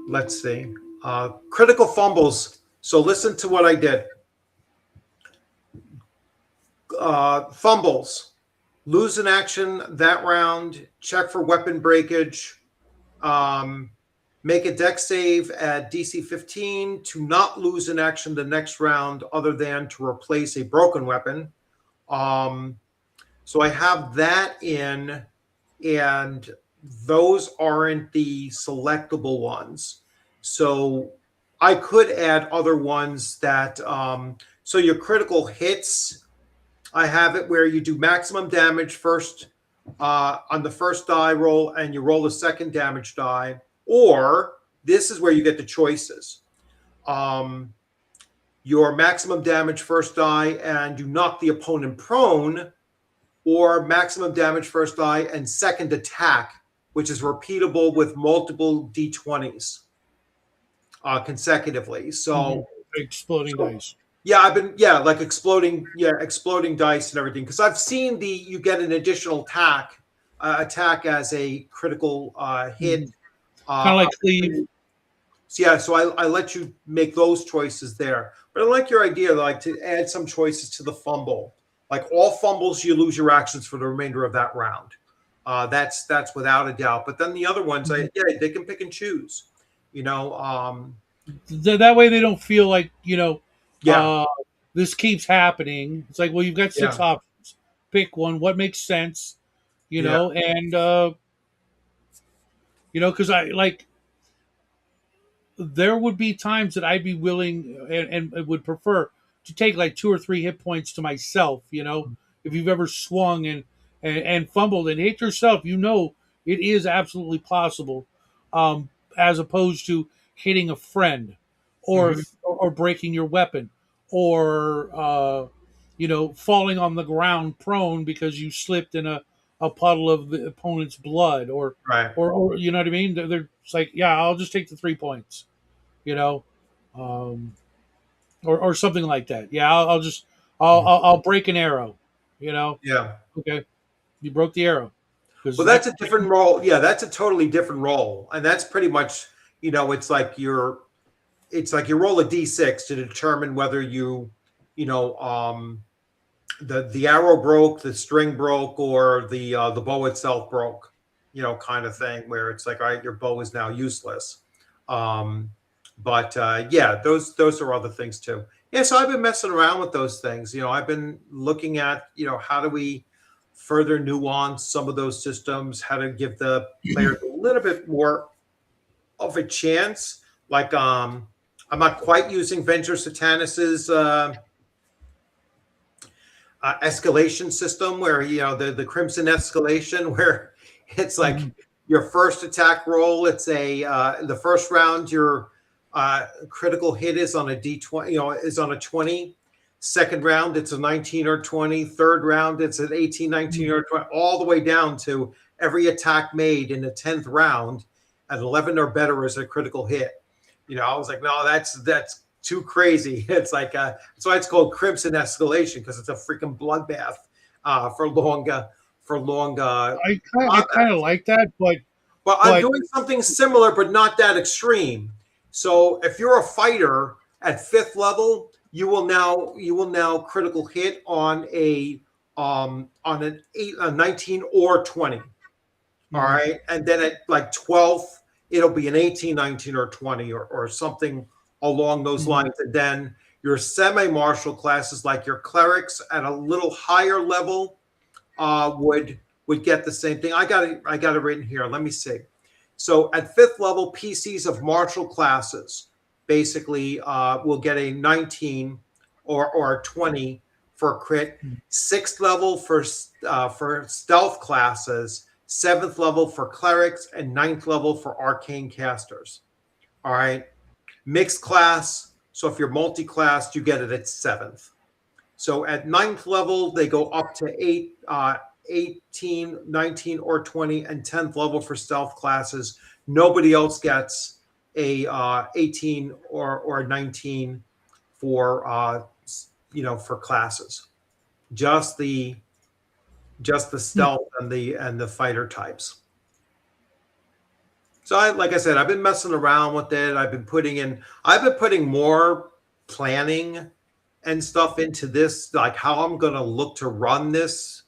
Speaker 2: Let's see. Critical fumbles. So listen to what I did. Fumbles. Lose an action that round. Check for weapon breakage. Um, Make a deck save at DC 15 to not lose an action the next round, other than to replace a broken weapon. Um, so I have that in, and those aren't the selectable ones. So I could add other ones that. So your critical hits, I have it where you do maximum damage first on the first die roll, and you roll a second damage die. Or this is where you get the choices. Um, your maximum damage first die, and you knock the opponent prone, or maximum damage first die and second attack, which is repeatable with multiple d20s consecutively.
Speaker 1: Hmm.
Speaker 2: So,
Speaker 1: Exploding
Speaker 2: so
Speaker 1: dice.
Speaker 2: yeah, I've been like exploding dice and everything, because I've seen you get an additional attack as a critical hit.
Speaker 1: Hmm. Kind of like Cleve.
Speaker 2: So yeah, so I let you make those choices there. But I like your idea, like to add some choices to the fumble. Like all fumbles, you lose your actions for the remainder of that round. That's without a doubt. But then the other ones,
Speaker 1: Mhm.
Speaker 2: yeah, they can pick and choose. You know,
Speaker 1: That way they don't feel like
Speaker 2: yeah,
Speaker 1: uh, this keeps happening. It's like, well, you've got six
Speaker 2: yeah,
Speaker 1: options. Pick one. What makes sense?
Speaker 2: yeah.
Speaker 1: And because I like there would be times that I'd be willing and would prefer to take like 2 or 3 hit points to myself. If you've ever swung and fumbled and hit yourself, it is absolutely possible, as opposed to hitting a friend, or
Speaker 2: Hmm.
Speaker 1: or breaking your weapon, or falling on the ground prone because you slipped in a puddle of the opponent's blood,
Speaker 2: Right.
Speaker 1: or you know what I mean. It's like, yeah, I'll just take the 3 points, you know, um, or something like that. Yeah, I'll just I'll break an arrow, you know.
Speaker 2: Yeah.
Speaker 1: Okay, you broke the arrow
Speaker 2: Well,
Speaker 1: because
Speaker 2: that's a different role. Yeah, that's a totally different role, and that's pretty much, it's like you roll a d6 to determine whether you know, the arrow broke, the string broke, or the bow itself broke, kind of thing. Where it's like, all right, your bow is now useless. Um, but yeah, those are other things too. Yeah, so I've been messing around with those things. I've been looking at, how do we further nuance some of those systems, how to give the players a little bit more of a chance. Like, I'm not quite using Venture Satanis's escalation system, where the crimson escalation, where it's like
Speaker 1: Mhm.
Speaker 2: your first attack roll, it's a the first round, your critical hit is on a d20, is on a 20. Second round it's a 19 or 20. Third round it's an 18, 19 or 20, all the way down to every attack made in the 10th round at 11 or better is a critical hit. I was like, no, that's too crazy. It's like, that's why it's called Crimson Escalation, because it's a freaking bloodbath for long
Speaker 1: I
Speaker 2: combat.
Speaker 1: kind of like that,
Speaker 2: But I'm
Speaker 1: but
Speaker 2: doing something similar, but not that extreme. So if you're a fighter at 5th level, you will now critical hit on an 19 or 20. All
Speaker 1: Mhm.
Speaker 2: right. And then at like 12th, it'll be an 18, 19, or 20, or something along those
Speaker 1: Mhm.
Speaker 2: lines. And then your semi martial classes, like your clerics at a little higher level, would get the same thing. I got it written here. Let me see. So at 5th level, PCs of martial classes basically will get a 19 or a 20 for crit. 6th level for stealth classes, 7th level for clerics, and 9th level for arcane casters. All right. Mixed class. So if you're multi-classed, you get it at 7th. So at 9th level, they go up to 18, 19, or 20, and 10th level for stealth classes. Nobody else gets a 18 or 19 for for classes. Just the just the stealth and the fighter types. So like I said, I've been messing around with it. I've been putting more planning and stuff into this, like how I'm going to look to run this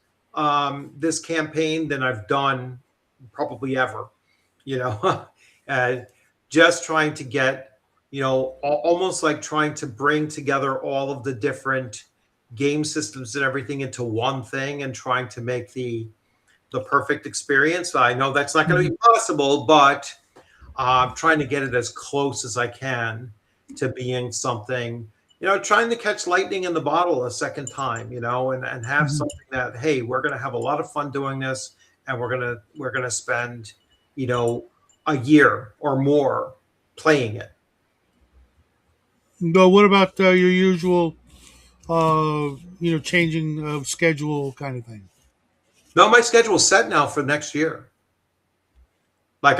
Speaker 2: campaign, than I've done probably ever. You know, uh, just trying to get, almost like trying to bring together all of the different game systems and everything into one thing, and trying to make the perfect experience. I know that's not going to
Speaker 1: Mhm.
Speaker 2: be possible, but I'm trying to get it as close as I can to being something, trying to catch lightning in the bottle a second time, and have
Speaker 1: Mhm.
Speaker 2: something that, hey, we're going to have a lot of fun doing this, and we're going to spend, you know, a year or more playing it.
Speaker 1: But what about your usual, changing of schedule kind of thing?
Speaker 2: No, my schedule is set now for next year. Like,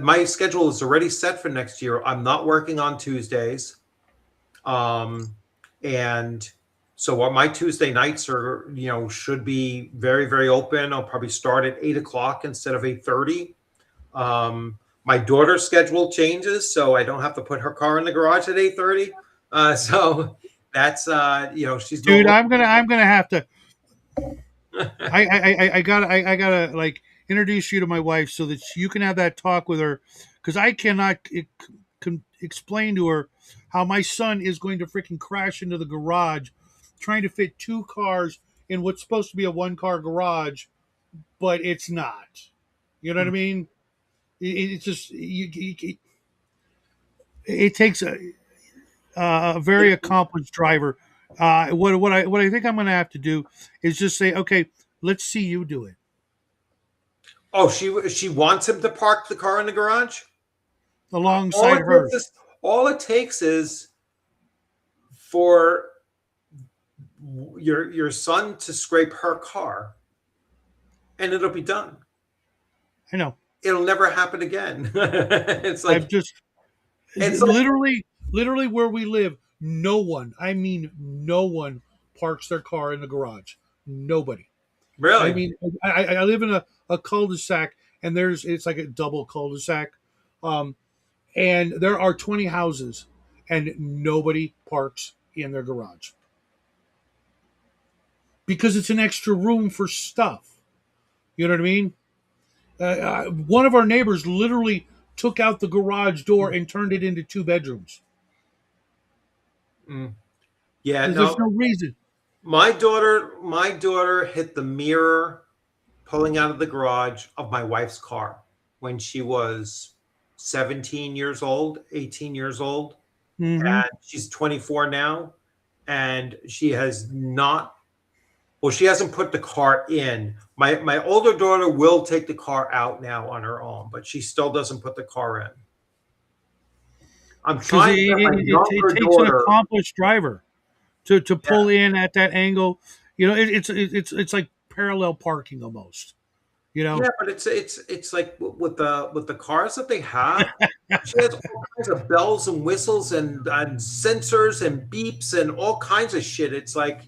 Speaker 2: my schedule is already set for next year. I'm not working on Tuesdays. Um, and so what my Tuesday nights are, should be very, very open. I'll probably start at 8 o'clock instead of 8:30. My daughter's schedule changes, so I don't have to put her car in the garage at 8:30. So that's she's
Speaker 1: Dude,
Speaker 2: normally
Speaker 1: I'm gonna have to. I gotta like introduce you to my wife so that you can have that talk with her, because I cannot explain to her how my son is going to freaking crash into the garage trying to fit 2 cars in what's supposed to be a 1 car garage, but it's not. You know what I mean? It's just It takes a very accomplished driver. What I think I'm going to have to do is just say, okay, let's see you do it
Speaker 2: Oh, she wants him to park the car in the garage. All
Speaker 1: alongside
Speaker 2: it takes
Speaker 1: hers.
Speaker 2: is all it takes is for your son to scrape her car, and it'll be done.
Speaker 1: I know.
Speaker 2: It'll never happen again. it's
Speaker 1: I've
Speaker 2: like
Speaker 1: just
Speaker 2: it's like
Speaker 1: literally where we live. No one, I mean, no one parks their car in the garage. Nobody. I
Speaker 2: really.
Speaker 1: mean, I live in a cul-de-sac, and it's like a double cul-de-sac, um, and there are 20 houses, and nobody parks in their garage because it's an extra room for stuff. You know what I mean? One of our neighbors literally took out the garage door and turned it into two bedrooms.
Speaker 2: Mm. Yeah,
Speaker 1: There's
Speaker 2: no.
Speaker 1: no reason.
Speaker 2: My daughter hit the mirror pulling out of the garage of my wife's car when she was 17 years old, 18 years old,
Speaker 1: Hmm.
Speaker 2: and she's 24 now, and she has not. Well, she hasn't put the car in. My older daughter will take the car out now on her own, but she still doesn't put the car in. I'm
Speaker 1: Because
Speaker 2: trying to get my
Speaker 1: it
Speaker 2: younger
Speaker 1: takes an
Speaker 2: daughter.
Speaker 1: accomplished driver to
Speaker 2: Yeah,
Speaker 1: pull in at that angle. You know, it's like parallel parking almost. You
Speaker 2: yeah,
Speaker 1: know,
Speaker 2: but it's like with the cars that they have, she has all kinds of bells and whistles and sensors and beeps and all kinds of shit. It's like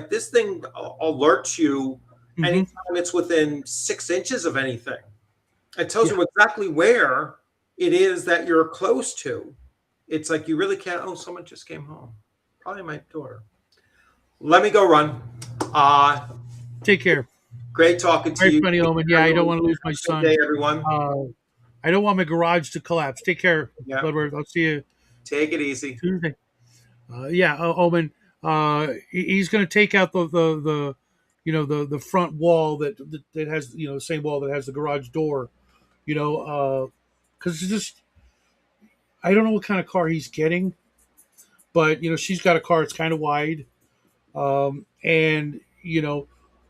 Speaker 2: this thing alerts you
Speaker 1: hmm
Speaker 2: anytime it's within 6 inches of anything. It tells
Speaker 1: yeah.
Speaker 2: you exactly where it is that you're close to. It's like you really can't. Oh, someone just came home. Probably my daughter. Let me go run. Uh,
Speaker 1: Take care.
Speaker 2: Great talking
Speaker 1: All
Speaker 2: to
Speaker 1: right,
Speaker 2: you.
Speaker 1: funny
Speaker 2: Take
Speaker 1: Omen.
Speaker 2: care,
Speaker 1: Yeah, I don't
Speaker 2: everyone.
Speaker 1: want to lose my
Speaker 2: Have a good
Speaker 1: son.
Speaker 2: day, everyone.
Speaker 1: Uh, I don't want my garage to collapse. Take care,
Speaker 2: Yeah.
Speaker 1: Bloodworth. I'll see you
Speaker 2: Take it easy.
Speaker 1: Tuesday. Yeah, Omen. He's going to take out the the front wall that has the same wall that has the garage door. Because it's just I don't know what kind of car he's getting, but she's got a car. It's kind of wide, and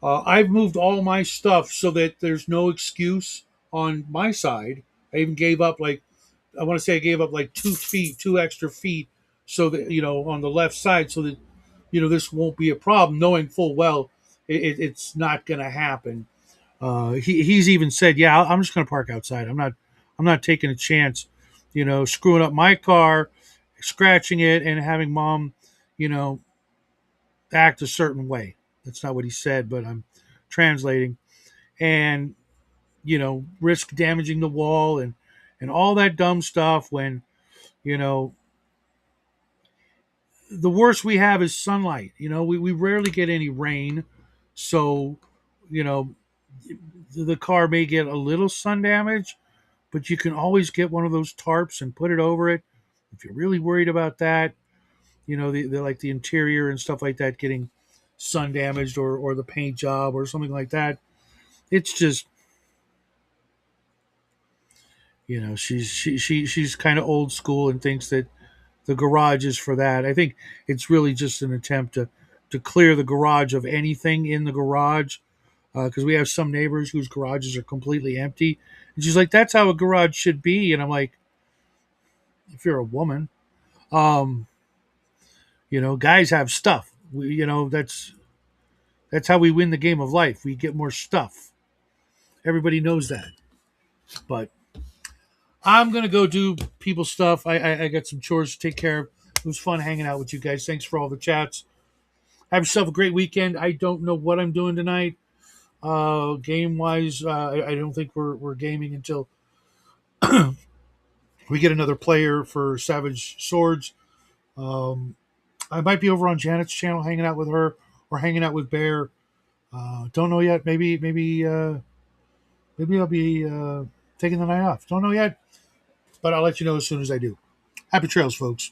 Speaker 1: I've moved all my stuff so that there's no excuse on my side. I even gave up like I want to say I gave up like 2 feet, 2 extra feet, so that on the left side, so that this won't be a problem, knowing full well it's not going to happen. He's even said, "Yeah, I'm just going to park outside. I'm not taking a chance, screwing up my car, scratching it, and having mom, you know, act a certain way." That's not what he said, but I'm translating. And risk damaging the wall and all that dumb stuff when you know the worst we have is sunlight. We rarely get any rain, so you know the car may get a little sun damage, but you can always get one of those tarps and put it over it if you're really worried about that. The like the interior and stuff like that getting sun damaged or the paint job or something like that. It's just she's kind of old school and thinks that the garage is for that. I think it's really just an attempt to clear the garage of anything in the garage, because we have some neighbors whose garages are completely empty. And she's like, "That's how a garage should be." And I'm like, "If you're a woman, um, guys have stuff. That's how we win the game of life. We get more stuff. Everybody knows that." But I'm gonna go do people stuff. I got some chores to take care of. It was fun hanging out with you guys. Thanks for all the chats. Have yourself a great weekend. I don't know what I'm doing tonight. Game wise, I don't think we're gaming until we get another player for Savage Swords. Um, I might be over on Janet's channel hanging out with her or hanging out with Bear. Don't know yet. Maybe I'll be taking the night off. Don't know yet, but I'll let you know as soon as I do. Happy trails, folks.